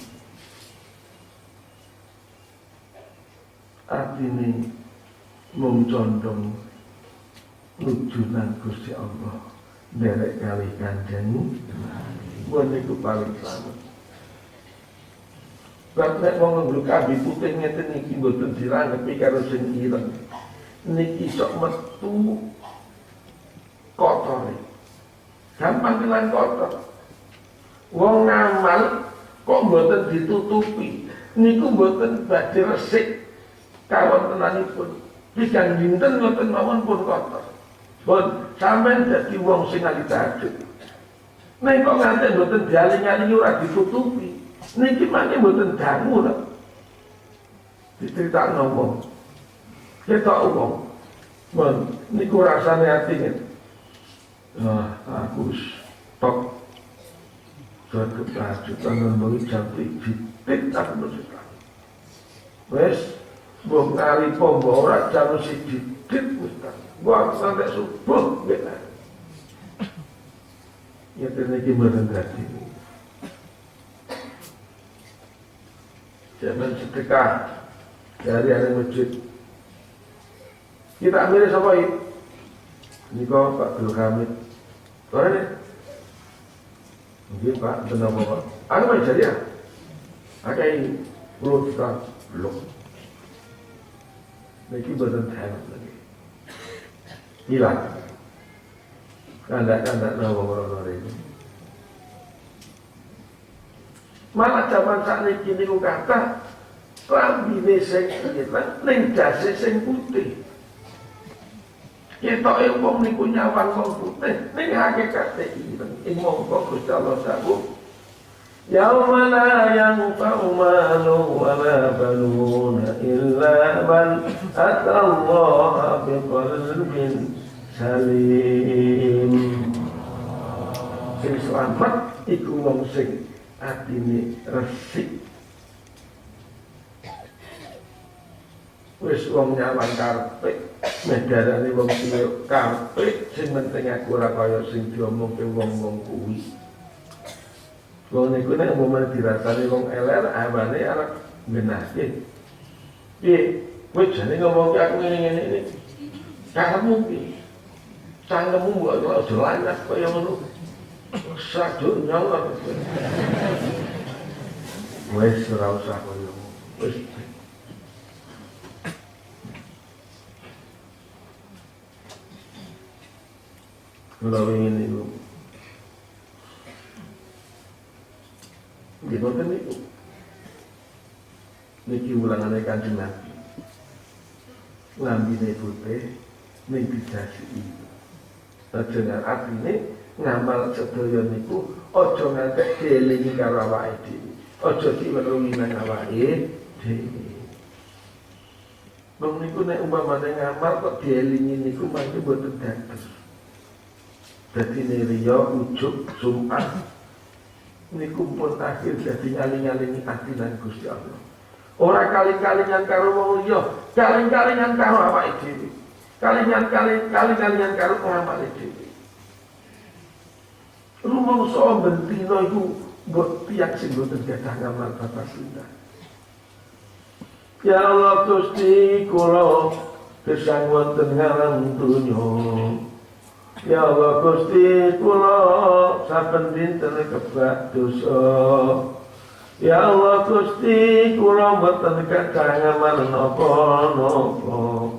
artine mung condong nuju nang Gusti Allah nderek kali kanjeng niku paling slamet. Nek wong nganggo kambi putih ngeten iki mboten diranggepi karo sing ireng. Niki sok metu kotor. Gampang kelan kotor. Wong ngamal kok mboten ditutupi. Niku mboten badhe resik kawontenanipun. Pikan dinten mboten mawon pun kotor. Pun sampeyan dadi wong sing ahli tahajud. Nek kok nganti mboten dialing-alingi ora ditutupi. Niki mangke mboten dangu lho. Diceritakno wong. Ketok wong. Mun niku rasane atine. Aku stop. Suatu kelanjutan membeli jam 3 aku bersuka. Wes, bom kali pombo ora jam 1 Ustaz. Buat sampai subuh benar. Ya ternyata mboten dadi. Jangan sedekah dari ahli masjid. Kita ambil sapa iki? Nika Pak Abdul Hamid. Ora nek nggih Pak, benar Pak. Anu wae jadi ya. Akai perlu kita belum. Niki boten tahan lagi. Hilang. Kandak-kandak nawa ini. Malah zaman sakniki niku kata klambine sing ireng ning dase sing putih. Ketoke wong niku nyawang wong putih ning hakikate ireng. Ing mongko Gusti Allah dawuh, yauma la yanfa'u malun wa la banuna illa man atallaha biqalbin salim. Sing selamat iku wong sing atine resik. Wis wong nyawang karpet medarane wong cilik karpet sing penting aku ora kaya sing diomongke wong-wong kuwi. Wong niku nek umpamane dirasani wong elek awane arep benake. Piye? Kowe jane ngomongke aku ngene-ngene iki. Karepmu piye? Cangkemmu mbok aja lanas kaya ngono. Saduk nyolot. Wis ora usah koyo. Wis kalau ingin itu gimana itu niki ulangannya Kanjeng Nabi ngambine putih ning didasi itu aja nang atine ngamal sedaya niku aja ngantek dielingi karo awake dhewe aja diweruhi nang awake dhewe. Wong niku nek umpamane ngamal kok dielingi niku mangke boten dados. Dadi riya ujug Jumat niku pun akhir dadi nyaling-nyalingi ati lan Gusti Allah. Ora kali-kalingan karo wong liya, kali-kalingan karo awake dhewe. Kali-kalingan karo awake dhewe. Rumangsa bentino iku mbok tiyang sing boten gadah ngamal bapak sunah. Ya Allah Gusti kula gesang wonten ngalam donya. Ya Allah Gusti kula saben dinten kebak dosa. Ya Allah Gusti kula mboten gadah ngamal napa-napa.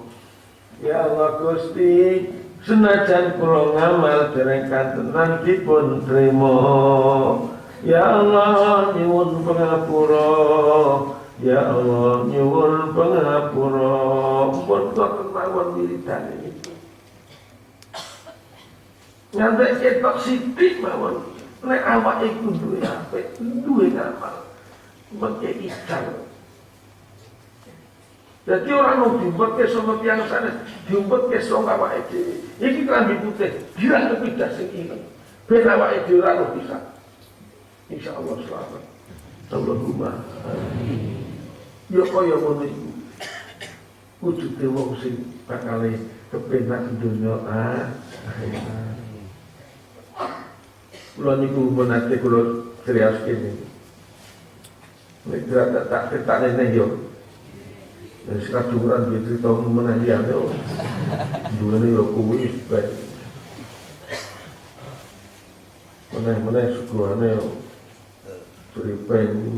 Ya Allah Gusti senajan kula ngamal dereng kantenan dipun trima. Ya Allah nyuwun pangapura. Ya Allah nyuwun pangapura. Pun wonten mawon wiridan iki. Ngantek ketok sithik mawon. Nek awake iku duwe apik, duwe ngamal. Mengke ical. Jadi orang mau diumpet ke sama tiang sana, diumpet ke sama awake dhewe. Iki klambi putih, dirangkep pidah sing iki. Ben awake dhewe ora bisa. Insyaallah selamat. Allahumma amin. Ya kaya ngono iku. Wujude wong sing bakale kepenak donya akhirat. Kula niku menate kula serius kene. Nek tak nene yo. Nek sekaduran di cerita meneh liyane yo. Duwene yo kuwi bae. Meneh sukuane yo. Ceripeng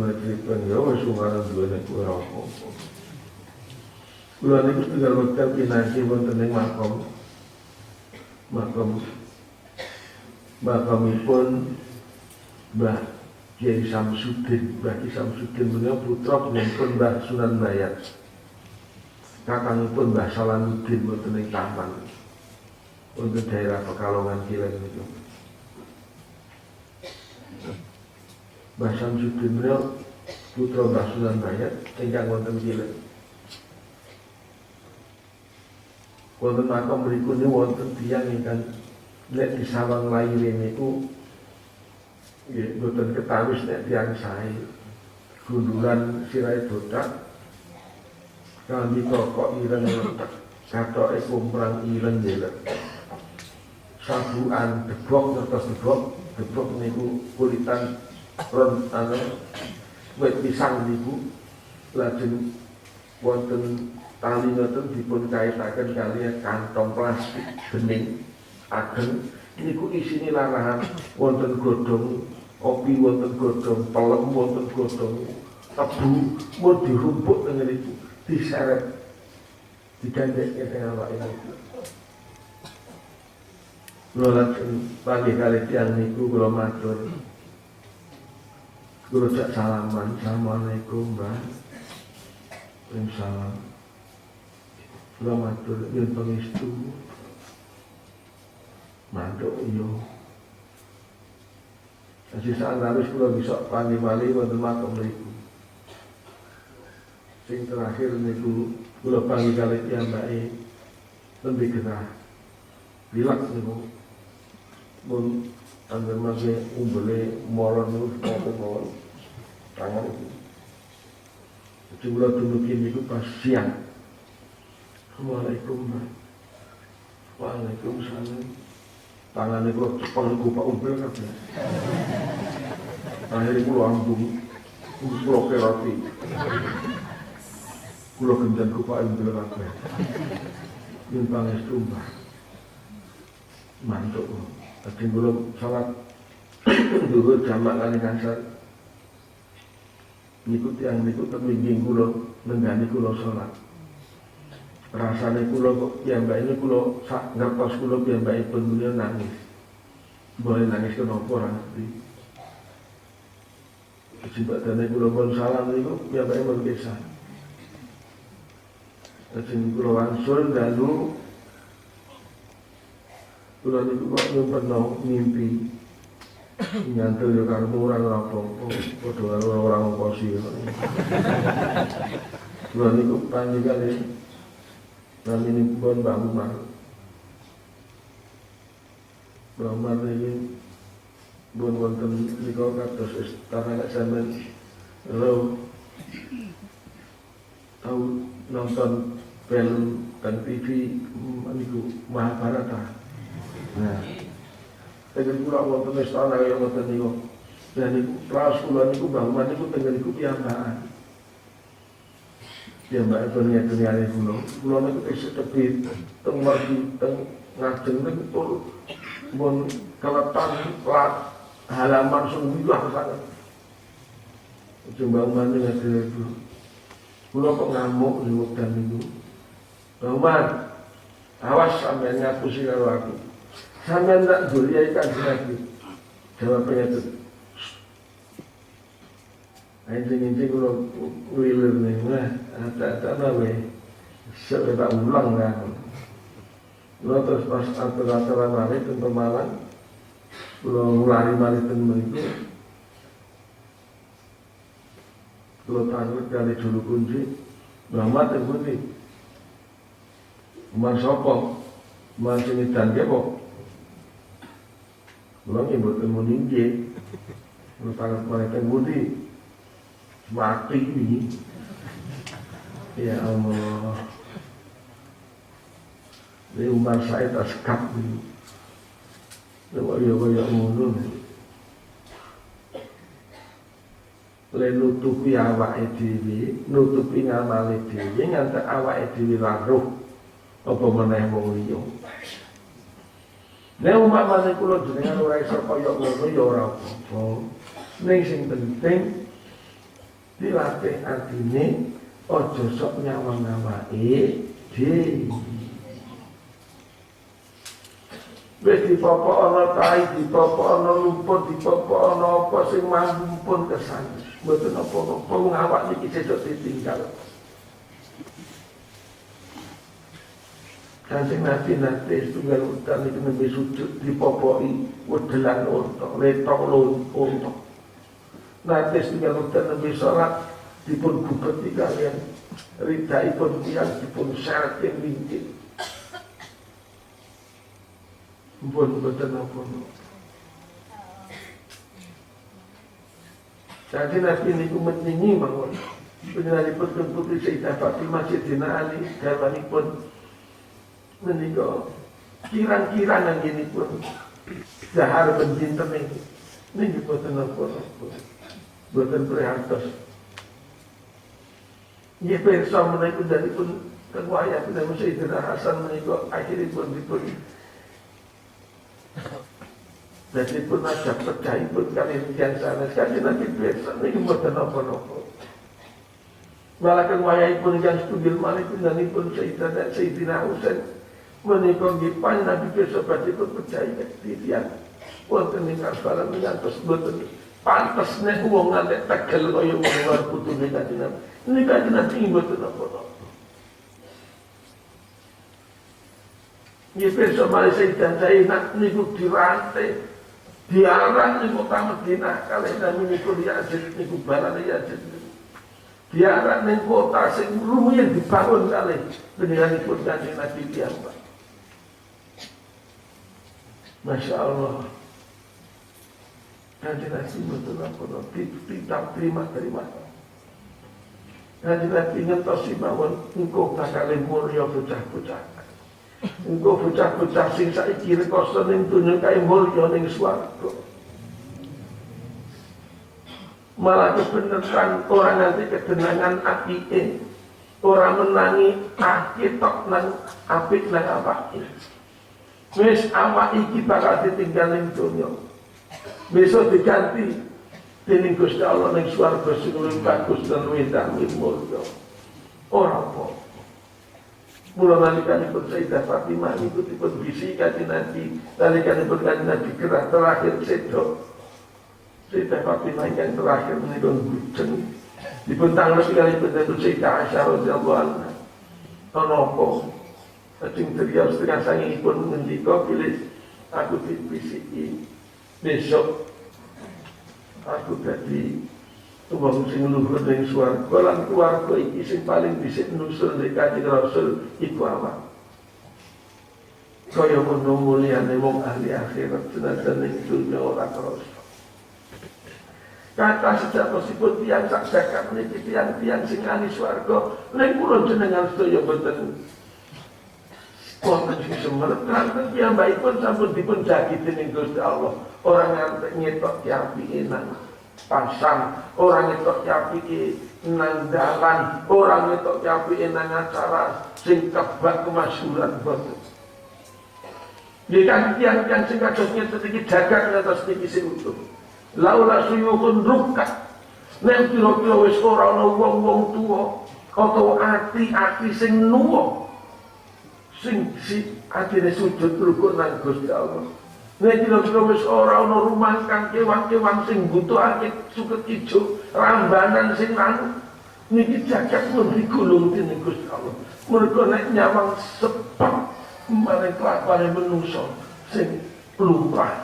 yo wis ungane duwene kuwi ora apa-apa. Kula niku tinggal wekdal pinansi wonten ing makamipun Mbah Kiai Samsudin, Mbah Kiai Samsudin menika putra pun Mbah Sunan Bayat. Kakangipun Mbah Salamuddin wonten ing Taman. Wonten daerah Pekalongan Kileng niku. Mbah Samsudin menika putra Mbah Sunan Bayat ingkang wonten Kileng. Wonten makam mriku niku wonten tiyang ingkang nek di sawang laire niku nggih boten ketawis nek tiyang sae gundulan sirahe botak kanthi kokok ireng lentek kathoke kumprang ireng jelek sabukan debok ngertos debok niku kulitan ron wit pisang niku lajeng wonten tali ngoten dipun kaitaken kaliyan kantong plastik bening ageng niku isine larahan wonten godhong kopi, wonten godhong pelem, wonten godhong tebu, mun dirumpuk teng niku diseret digandheke teng awake niku. Kula lajeng panggih kalih tiyang niku kula matur. Kula jak salaman, assalamualaikum Mbah. Waalaikumsalam. Kula matur yen pangestu mantuk iyo. Sisaan habis kula bisa panggih-panggih wonten makam niku. Sing terakhir niku kula panggih kalih piyambake nembe gerah. Bilak niku. Mun angger mangke umbele moron niku mawon tangan iki. Kula dumugi niku pas siang. Assalamualaikum. Waalaikumsalam. Tangan itu cepeng kupak umpil kabeh. Akhirnya kula ambung, kula kerati. Kula gendan kupak umpil kabeh. Yen pangestu Mbah. Mantuk. Dadi kula salat dhuwur jamak kali kasar. Niku tiyang niku temingking kula nenggani kula salat. Rasane kula kok piyambake ini kula sak ngertos kula piyambake pun beliau nangis. Boleh nangis kenapa ora ngerti. Kesempatane kula pun salam niku piyambake pun kisah. Lajeng kula wangsul dalu kula niku kok nyumpetno mimpi. Nyantel yo karo ora apa-apa, padha karo ora ngkosi. Kula niku panjenengane namine pun Mbah Umar. Mbah Umar ini pun wonten nika kados istana sampeyan lho tau nonton film dan TV niku Mahabharata. Nah, tengen kula wonten istana kaya wonten niku. Dan niku praos kula niku Mbah Umar niku tengen niku piyambakan. Ya mbak itu niat-niatnya kula niku isih tebih teng mergi teng ngajeng niku tur mun keletan lat halaman sungguh sangat. Coba mana ada itu. Kulo kok ngamuk di wekdal niku. Bang, awas sampean ngapusi karo aku. Sampean tak doliai Kanjeng Nabi. Jawabnya itu. Anjing-anjing kulo wilir nih, ada nawe. Saya tak ulang kan. Kulo terus pas atur-aturan mari ten Pemalang. Kulo ngulari mari ten mriku. Kulo tanglet kali dulu kunci, Muhammad yang kunci. Umar sopo, Umar sini dan kepo. Kulo nyebut ilmu ninja. Kulo tanglet mereka kunci, mati ini. Ya Allah. Ini Umar saya tak sekap ini. Coba ya ngono. Le nutupi awake dhewe, nutupi ngamale dhewe nganti awake dhewe laruh apa meneh wong liya. Nek umpamane kula jenengan ora iso kaya ngono ya ora apa-apa. Ning sing penting dilatih atine aja sok nyawang awake dhewe. Wis dipopo ana tai, dipopo ana lumpur, dipopo ana apa sing mampu pun kesan. Mboten apa-apa wong awak niki sesuk ditinggal. Kanjeng Nabi nate setunggal udan iki nembe sujud dipopoki wedelan unta, letok unta. Nate setunggal udan nembe salat dipun gubeti kalian ridaipun tiyang dipun seret ing wingking. Mboten apa-apa. Jadi Nabi niku mentingi mawon. Penjenenganipun putri Sayyidah Fatimah Sayyidina Ali garwanipun menika kirang-kirang anggenipun dahar bendinten niki boten napa-napa. Boten prihatos. Nggih pirsa menika danipun teng wayah Sayyidina Hasan menika akhiripun dipun jadi pun ada percaya pun kali yang sana sekali nanti biasa ini bukan apa-apa. Malah kan wayai pun yang studi malah pun nanti pun Sayyidina Husain menikah gipan nanti besok berarti pun percaya di tiang. Wonten ingkang barang ngantos boten pantasne wong ngantek tegel kaya wong luar putune kanjeng. Ini kanjeng Nabi mboten apa-apa. Nggih besok malah Sayyidina niku dirantai diarah niku kota Madinah kalih nami niku Yazid niku barane Yazid diarah ning kota sing rumiyin dibangun kalih panjenenganipun Kanjeng Nabi piyambak. Masya Allah. Kanjeng Nabi betul apa tidak terima. Kanjeng Nabi ngertosi mawon engko bakal mulya bocah-bocah. Engko bocah-bocah sing saiki rekoso ning donya kae mulya ning swarga. Malah kebeneran orang nanti kedenangan apike, orang menangi ketok nang apik nang awake. Wis awak iki bakal ditinggal ning donya. Besok diganti dening Gusti Allah ning swarga sing luwih bagus lan luwih damai mulya. Ora apa. Mula nalikanipun Sayyidah Fatimah niku dipun bisi kanjeng Nabi, nalikanipun kanjeng Nabi gerah terakhir sedok. Sayyidah Fatimah yang terakhir menika bujeng. Dipun tanglet kalipun Sayyidah Aisyah radhiyallahu anha. Ana apa? Ajeng beliau setengah sangipun ngendika pilih aku dibisiki besok aku dadi wong sing luhur ning swarga lan keluarga iki sing paling dhisik nusul ning Kanjeng Rasul iku awak. Kaya ngono mulyane wong ahli akhirat senajan ning dunya ora krasa. Kata sejatosipun tiyang sak jagat niki tiyang-tiyang sing ahli swarga ning kula jenengan sedaya boten wonten sing semerep kanthi piyambakipun sampun dipun jagi dening Gusti Allah. Ora ngantek ngetok apike nang pasang, orang itu apike nang dalan, orang itu apike nang acara sing kebak kemasyhuran boten. Nggih kan tiyang sing kados ngeten iki jagat ngantos niki sing utuh. Laula suyuhun rukkat Nek kira-kira wis ora ana wong-wong tuwa utawa ati-ati sing nuwa sing si atine sujud rukuk nang Gusti Allah. Nek kira-kira wis ora ana rumangkang kewan-kewan sing butuhake suket ijo, rambanan sing nang niki jagat mun digulung dening Gusti Allah. Mergo nek nyawang sepet marang kelakuane manungsa sing lumrah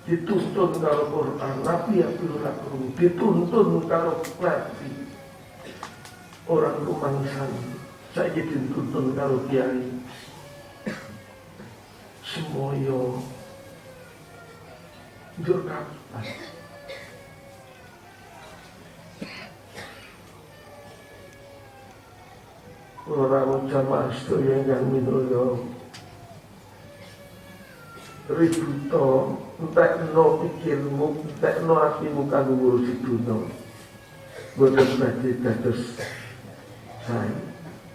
dituntun karo Quran, Nabi Abdul Rahman dituntun karo Nabi orang rumangsan, saya dituntun karo kiai semoyo njur kapan orang jamaah sedaya yang minulya ributo entekno pikirmu, entekno atimu kanggo ngurusi dunya. Boten badhe dados sae.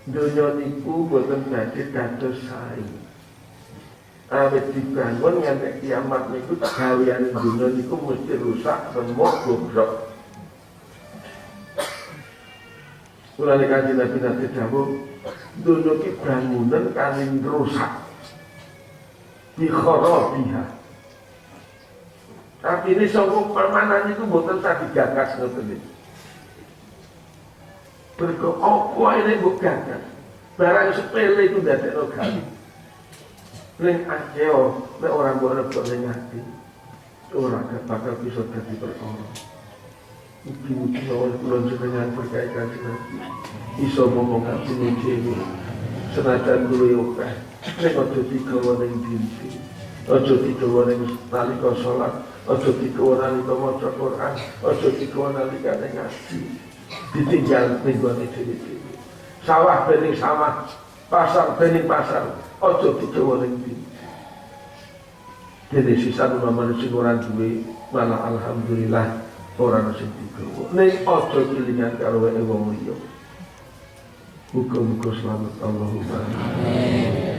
Dunya niku boten badhe dados sae. Awit dibangun nganti kiamat niku gaweane dunya niku mesti rusak, remuk, bobrok. Mulane kanjeng Nabi nate dawuh, dunya ki bangunan kaling rusak. Dikharabiha. Tapi ini sanggup permanen itu bukan tak digagas ngoten iki. Mergo apa ini mbok gagas? Barang sepele itu ndadekno gawe. Ning akeh nek ora mbok rebut ning ati, ora bakal bisa dadi perkara. Iki kula jenengan berkaitan dengan iso ngomong ati dhewe. Senajan duwe akeh, nek aja digawa ning dinti. Aja digawa ning nalika salat, aja digawa nalika maca Quran, aja digawa nalika ngaji. Ditinggal ning gone dhewe-dhewe. Sawah bening sawah, pasar bening pasar, aja digawa ning dinti. Dene sisa nomor sing ora duwe, malah alhamdulillah ora ono sing digawa. Ning aja kelingan karo wong liya. Muga-muga selamat Allahumma amin.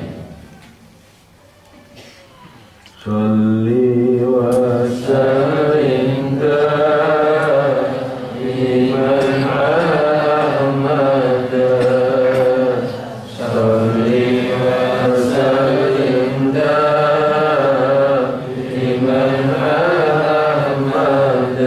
Sholli wa sallim daiman ala Muhammad. Sholli wa sallim daiman ala Muhammad.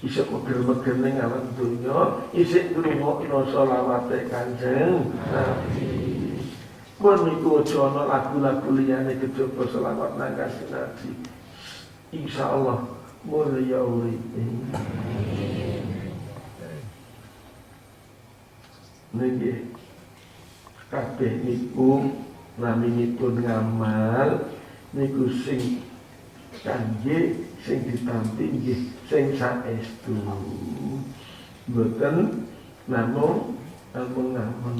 Isik megel-megel ning alam dunya, isik ngrungokno selawate Kanjeng Nabi. Mun niku aja ana lagu-lagu liyane kejaba selawat nang Kanjeng Nabi. Insyaallah mulya uripe. Nggih. Kabeh niku naminipun ngamal niku sing kangge sing ditampi nggih sing saestu. Mboten namung ngamen.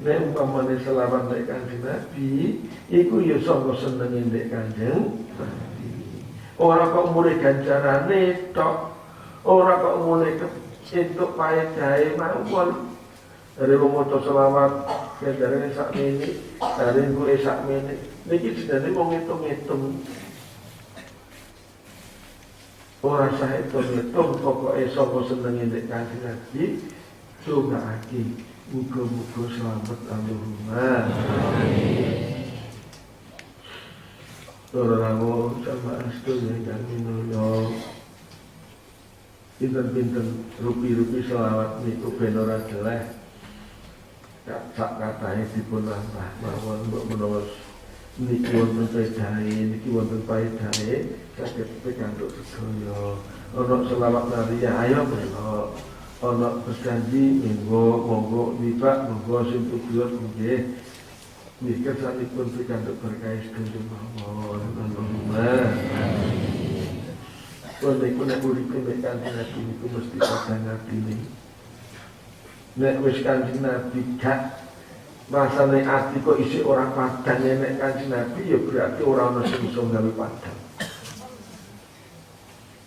Nek umpamane selawat nek Kanjeng Nabi iku ya saka senenge nek Kanjeng Nabi. Ora kok mulih ganjarane tok, ora kok mulih entuk paedahe mawon. Dari wong maca selawat ganjarane sakmene, dari kuwi sakmene. Niki jenenge wong ngitung-ngitung. ora sah hitung pokoke sapa senenge nek Kanjeng Nabi dongaake muga-muga selamat Allahumma amin. Saudaraku jamaah sedaya kang minulya pinten-pinten rupi-rupi selawat niku ben ora jelek sak katahe dipun nambah mawon mbok menawa niki wonten pedahe niki wonten paedahe saged pikantuk sedaya ana selawat nariya ayo monggo ana berjanji monggo nibak monggo sing tujuan nggih niki kesanipun pikantuk berkah sedaya mawon Allahumma amin. Niku nek uripe mek Kanjeng Nabi niku mesti padha ngatine. Nek wis Kanjeng Nabi gak rasane ati kok isih ora padhang nek Kanjeng Nabi ya berarti ora ana sing iso gawe padhang.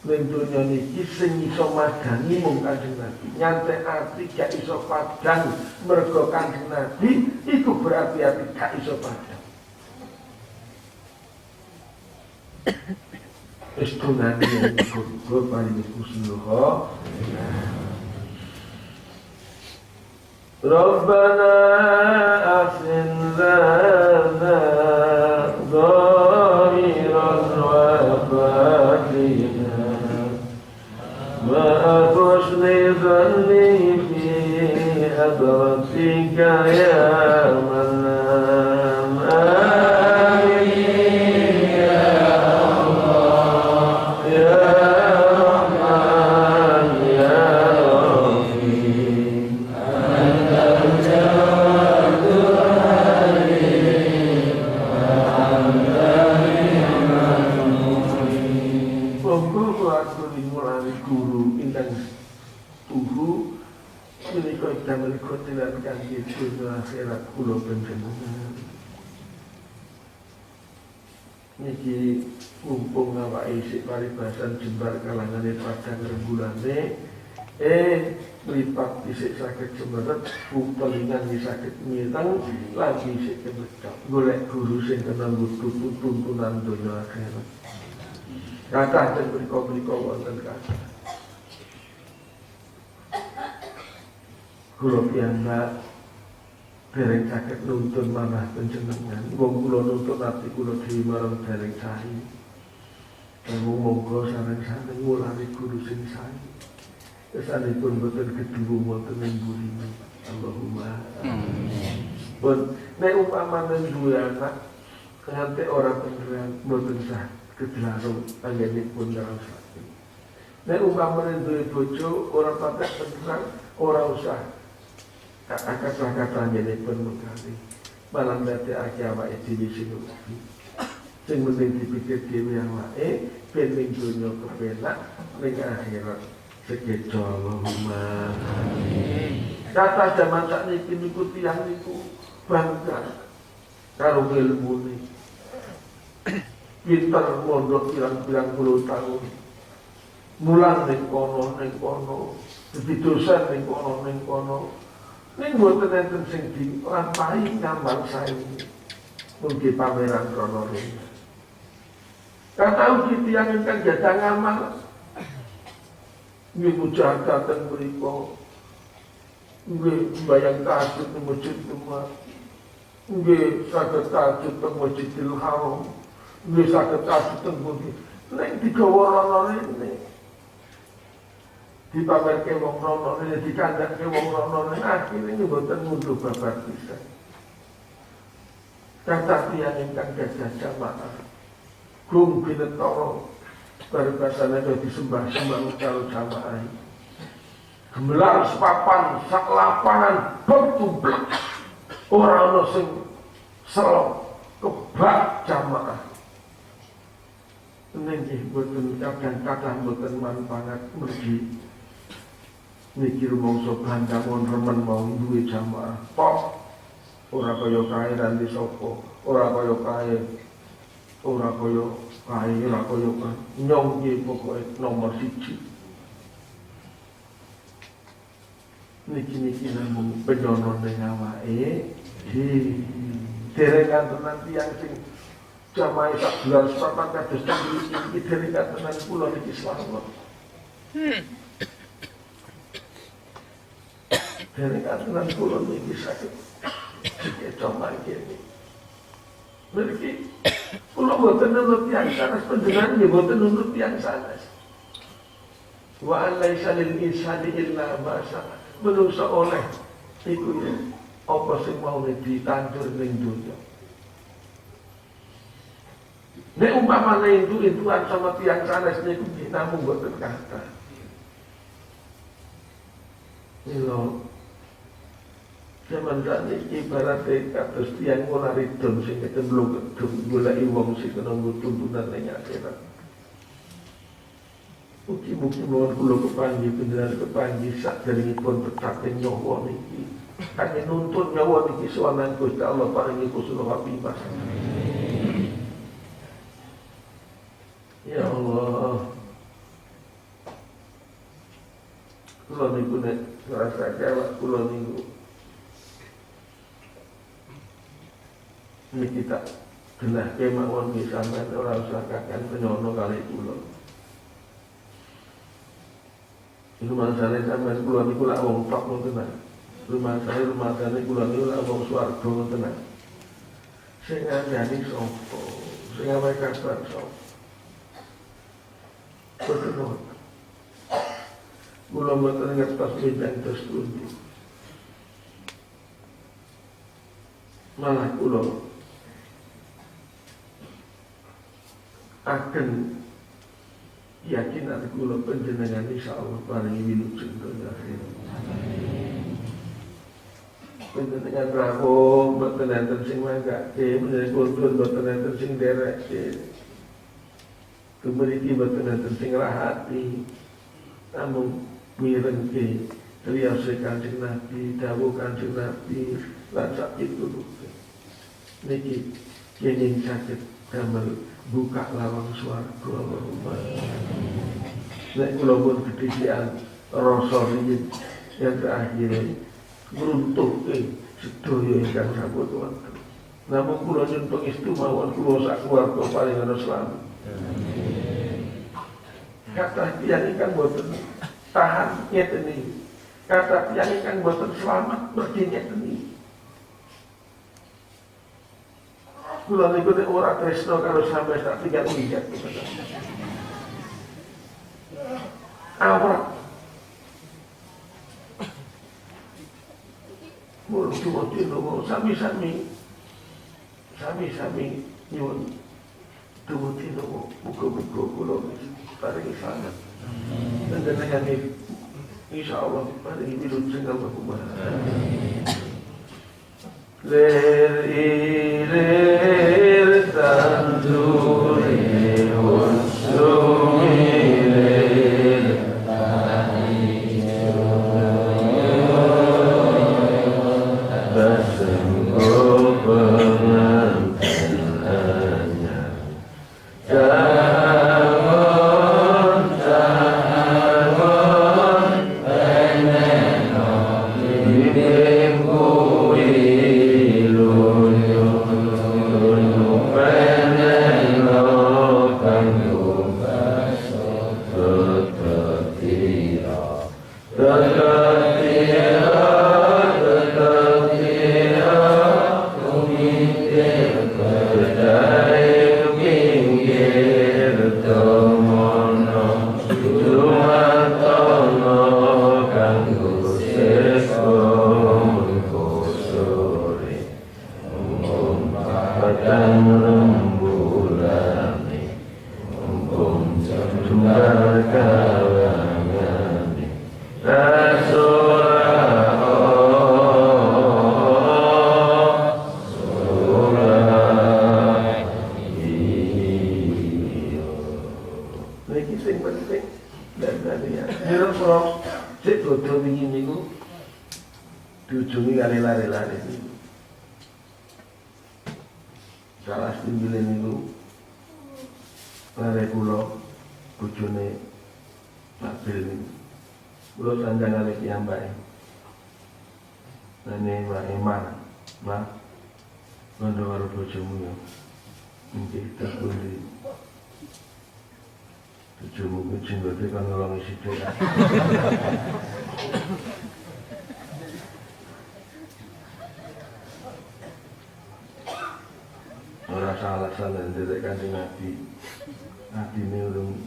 Ning donya niki sing iso madhangi mung Kanjeng Nabi. Nyantek ati gak iso padhang mergo Kanjeng Nabi iku berarti ati gak iso padhang. Istunani yang ikut paling kusnul Rabbana asin lana dhahiran wa batina ma'a husni dhanni fi hadratika ya Malem akhirat kula panjenengan niki mumpung awake isih paribasan jembar kalangane padang rembulane mripat isih saged jemeret telingan isih saged mireng lagi isih kemecok golek guru sing kena nggudu tuntunan donya akhirat kathah teng mriko-mriko wonten kathah kula piyambak dereng saged nuntun manah panjenengan wong kula nuntun ati kula dhewe marang dereng sae kanggo monggo sareng-sareng ngulari guru sing sae kesanipun boten gedhu wonten ing burine Allahumma amin. Pun nek umpamane duwe anak nganti ora beneran boten sah kedlarung anggenipun ngrasake nek umpamane duwe bojo ora patek beneran ora usah kata-kata jenipun mengkali malam dati aki awake dhewe sing ugi sing penting dipikir dhewe awake ben ning donya kepenak ning akhirat sekejo Allahumma amin. Kata zaman sakniki niku tiyang niku bangga karo ilmune pinter mondok pirang-pirang puluh tahun mulang ning kono dadi dosen ning kono ning boten enten sing dilampahi ngamal sae mugi pameran krono rene kata ugi tiyang ingkang gadah ngamal nggih mujahadah teng mriku nggih mbayang tahajud teng masjid Jumat nggih saged tahajud teng Masjidil Haram nggih saged tahajud teng pundi nek digawa rono rene dipamerke wong rono rene dikandhake wong rono rene akhire mboten mundur babar pisan kata tiyang ingkang gadah jamaah gum binetara baribasane disembah-sembah karo jamaah gemelar sepapan sak lapangan betublek ora ana sing selok kebak jamaah nggih boten kadang-kadang boten manfaat mergi mikir mongso bandamun remen mau duwe jamaah pok ora kaya kae ranti sapa ora kaya kae ora kaya nyong iki pokoke nomor 1 niki namung penyono ning awake dereng kantenan tiyang sing jamaah sak bulan sepapan kados iki dari katenan kula niki selamat. Dari katenan kula niki sakit dikeco mangkene. Mriki kula boten nurut tiyang sanes panjenengan nggih boten nurut tiyang sanes. Wa laisa lil insani illa ma sa'a. Menungso oleh iku ya apa sing mau ditandur ning dunya. Nek umpamane itu-ituan sama tiyang sanes niku namung boten kata. Lho. Zaman sakniki ibarate kados tiyang ora ridon sing ketemblung kedung goleki wong sing kena tuntunan ning akhirat. Mugi-mugi mawon kula kepanggih panjenengan kepanggih saderengipun tetap nyawa niki. Kangge nuntun nyawa niki sowan Gusti Allah paringi kusula wapimah. Ya Allah, kula niku nek ngrasake awak kula niku niki tak genahke mawon nggih sampeyan ora usah kakan penyono kali kula. Iku masalah sampeyan kula niku lak wong tok ngoten. Rumah saya kula niku lak wong swarga ngoten. Sing ngandani sapa? Sing gawe kabar sapa? Betul. Kula mboten ngertos bidang tersebut. Malah kula akan yakin ati kula panjenengan insyaallah paringi wilujeng donya akhirat. Panjenengan rawuh mboten enten sing manggake, panjenengan mboten enten sing nderekke. Kemeriki mboten enten sing rahati. Namun mirengke riyose Kanjeng Nabi, dawuh Kanjeng Nabi lan sak itu niki kenging saged damel buka lawang swarga Allahumma. Nek kula pun kedisian rasa riyin yang terakhir ngruntuhke sedaya ingkang sampun wonten. Namun kula nyuwun pangestu mawon kula sak keluarga paling ana slamet. Kata tiyang ingkang boten tahan ngeten iki. Kata tiyang ingkang boten selamat mergi ngeten iki. Kula niku nek ora tresna karo sampeyan tak tinggal minggat. Awak mulu cuma sami-sami nyuwun dumugi nopo muga-muga kula paringi sangat. Panjenengan insyaallah paringi wilujeng Allahumma. Lir tanduri unsumi lir basengko pengantenannya jangan peneno hidupku diujungi kali lari-lari niku. Salah setunggal niku lare kula bojone Nabil niku. Kula sanjangane piyambake. Nene Mbak Emar, Mbak, ngono karo bojomu ya. Nggih terpundi. Tujuh kucing berarti kan nolongi sithik. Ora salah ndherek Kanjeng Nabi. Adine urung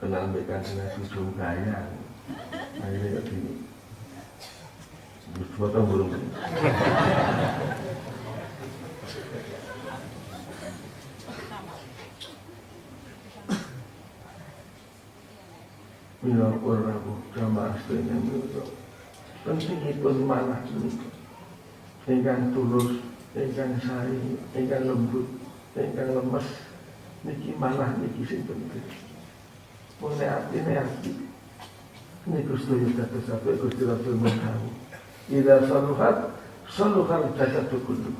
kenal mbek Kanjeng Nabi ujung gayang. Akhirnya kok gini. Potong burung. Mila ora jamaah sedaya menika pentingipun manah menika ingkang tulus, ingkang sae, ingkang lembut, ingkang lemes niki manah niki sing penting. Mune atine ati niku sedaya dados sampe Gusti Rasul mengatakan ila saluhat jasadu kullu.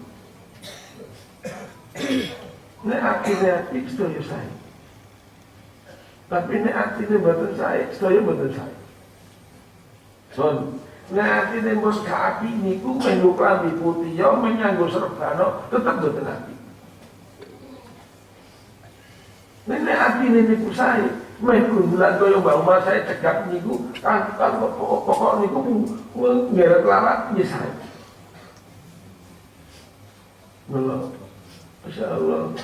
Nek atine ati sedaya sae. Tapi nek atine mboten sae, sedaya mboten sae. Son, nek atine mboten kapi niku mengko klambi putih ya menyanggo serbana tetep mboten api. Nek atine niku sae, mengko bulan kaya mbak Umar saya cegap niku kan pokok niku ngeret larat ya sae. Mula masyaallah.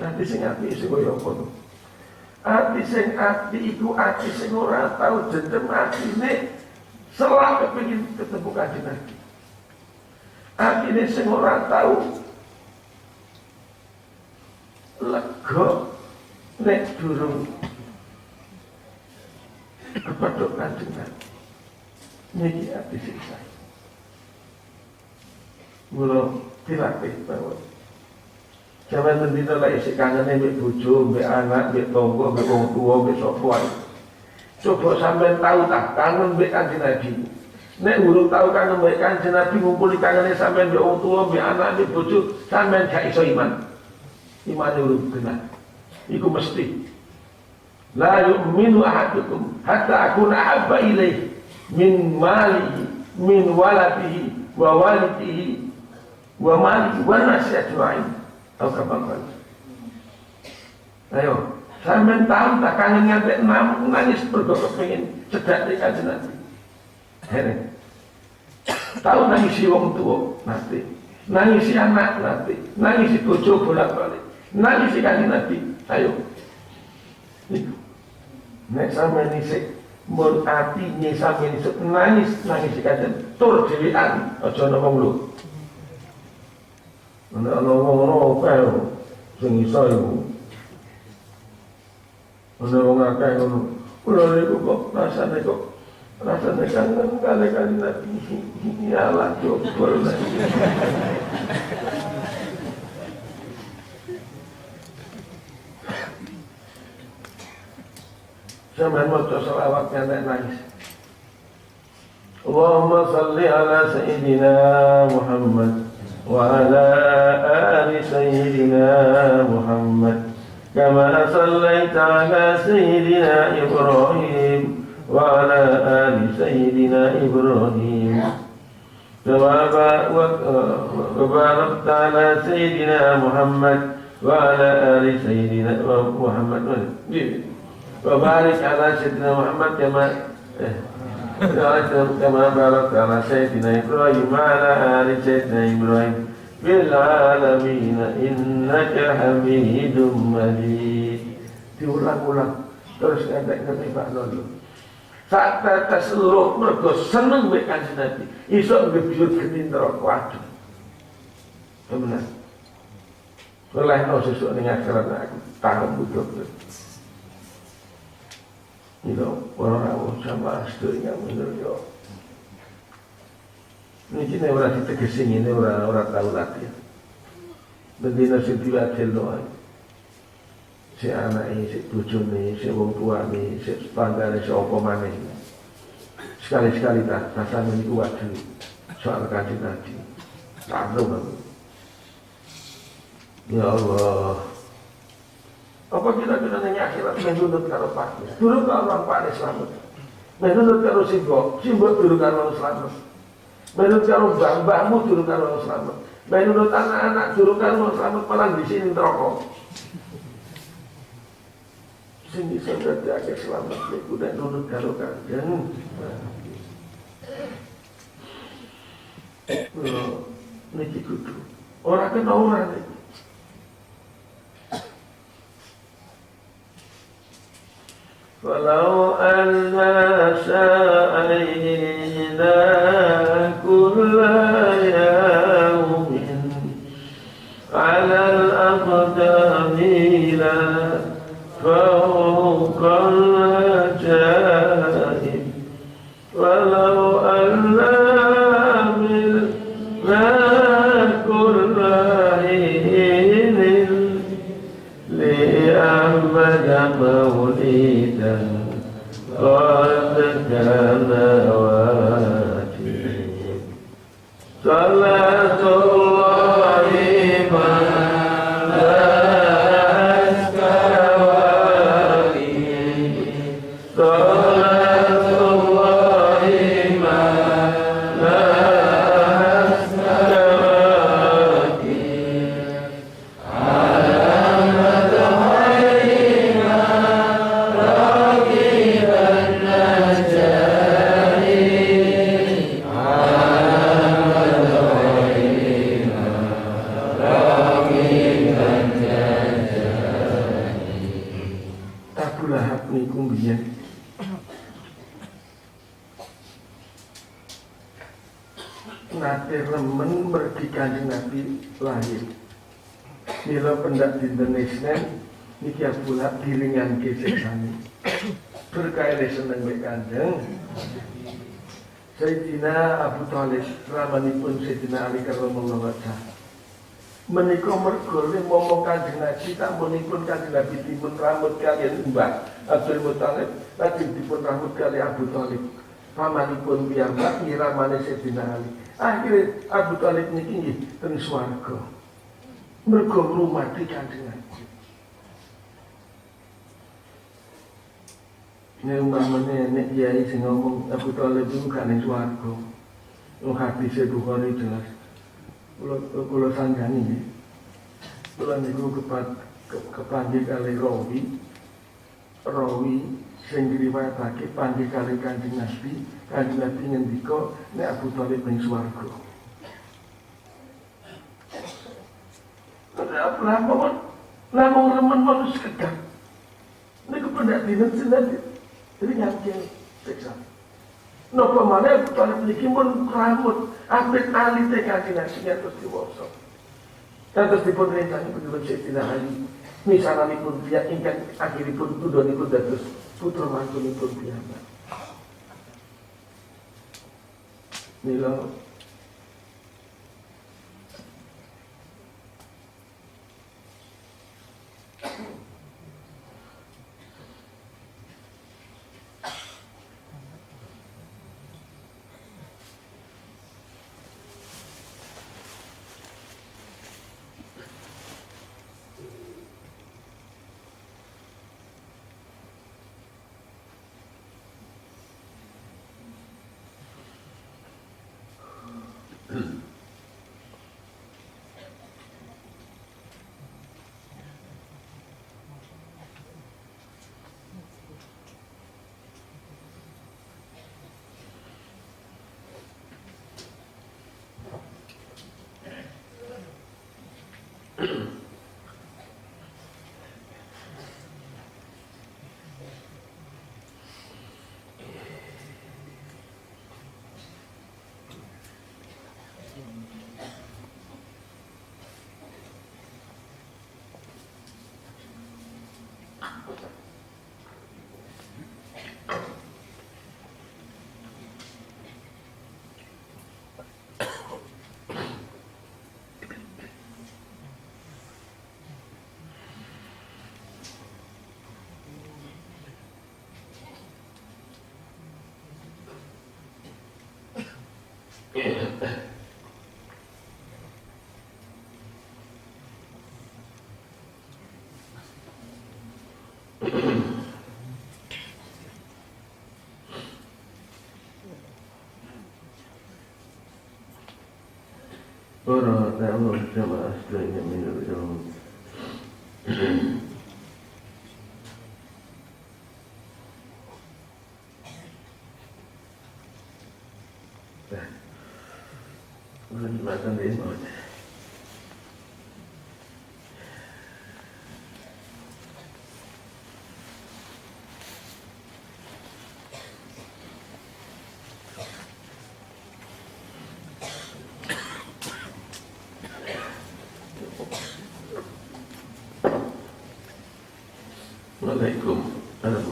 Ati sing ati sing kaya apa? Ati sing ati iku ati sing ora tau jendem atine selak kepengin ketemu Kanjeng Nabi. Atine sing ora tau lega nek durung kepada Kanjeng Nabi. Niki ati sing sae. Mula dilatih bahwa zaman mendina lah isi kangennya mbak bojo, mbak anak, mbak tonggo, mbak wong tua, mbak sopuan. Coba sampai tahu tak kangen mbak Kanjeng Nabi. Nek urung tahu kangen mbak Kanjeng Nabi ngumpuli kangennya sampai mbak wong tua, mbak anak, mbak bojo, sampai gak iso iman. Iman urung kena. Iku mesti. La yu'minu ahadukum hatta akuna ahabba ilaih min malihi, min waladihi, wa walidihi, wa malihi, wa nasi ajma'in. Tahu kapan? Ayo, sampean tahu tak kangen ngantek nangis pergo kepengin cedak di Kanjeng Nabi. Hene. Tahu nangis wong tua nanti, nangis anak nanti, nangis bojo bolak-balik, nangis Kanjeng Nabi. Ayo. Niku. Nek sampean isih mun atine sampean isih nangis Kanjeng tur dhewean aja ngomong lho. Ana ngono kae sing iso iku. Ana wong akeh ngono. Kula niku kok rasane kangen kali Nabi. Ya Allah jobol. Sampeyan maca selawat nek nangis. Allahumma shalli ala sayyidina Muhammad وعلى آل سيدنا محمد كما صليت على سيدنا إبراهيم وعلى آل سيدنا إبراهيم كما باركت على سيدنا محمد وعلى آل سيدنا محمد وبارك على سيدنا محمد كما باركت على سيدنا إبراهيم وعلى آل سيدنا إبراهيم في العالمين إنك حميد مجيد. Diulang-ulang terus ngerti Pak Nono. Saat tetes seluruh mergo seneng mek Kanjeng Nabi. Iso ngebyut geni neraka waduh. Bener. Olehno sesuk ning akhirat aku tangan butuh. Orang sama aslinya menurut yo. Ini orang ditegesi ini orang tahu latihan. Bendina si diwakil doa. Si anak ini, si tujuh ini, si wong tua ini, si standar ini, si opomane ini. Sekali-sekali tak rasanya ini waduh soal Kanjeng Nabi. Tahu banget. Ya Allah. Apa kira-kira nanya akhirat menurut karo Pak? Dulu kalau orang Pak selamat. Menurut karo simbok dulu karo selamat. Menurut karo mbah-mbahmu dulu karo selamat. menurut anak-anak jurukan mau selamat malam di sini rokok. Sing bisa berarti akhir selamat niku dan nurut karo kanjeng. Niki kudu ora kena ora niki. Walau anna sa'ina kulla yawmin 'ala al-aqdami la fawqa al-ajaib walau anna milna kulla hinin li Ahmad maulidan qad kana wajib salatullahi nate remen mergi Kanjeng Nabi lahir. Mila pendak dinten Isnen niki pula gilingan kesesane. Berkah seneng mek Kanjeng. Sayyidina Abu Thalib ramanipun Sayyidina Ali karramallahu wajhah. Menika mergo momong Kanjeng Nabi tamunipun Kanjeng Nabi dipun rambut kalian Mbah Abdul Muthalib, lajeng dipun rambut kali Abu Thalib. Pamanipun piyambak ngiramane Sayyidina Ali. Akhirnya Abu Thalib niki nggih teng swarga. Mergo ngurmati Kanjeng Nabi. Nek umpamane nek kiai sing ngomong Abu Thalib iku gak ning swarga. Wong hadise Bukhari jelas. Kula sanjani nggih. Kula niku kepanggih kali rawi sing diriwayatake panggih kali Kanjeng Nabi ngendika nek Abu Thalib ning swarga. Namung remen manus sekedap. Niku pendak dinen sinten ringan kiai seksa. Napa maneh Abu Thalib niki mun rambut apit alite Kanjeng Nabi terus diwasa. Terus dipun rencana penjuru Sayyidina Ali. Misalipun dia ingkang akhiripun tudonipun dados putra mantunipun piyambak. Mila para Allah jamaah sekalian minul ilmu. Belum makan ilmu. Assalamualaikum warahmatullahi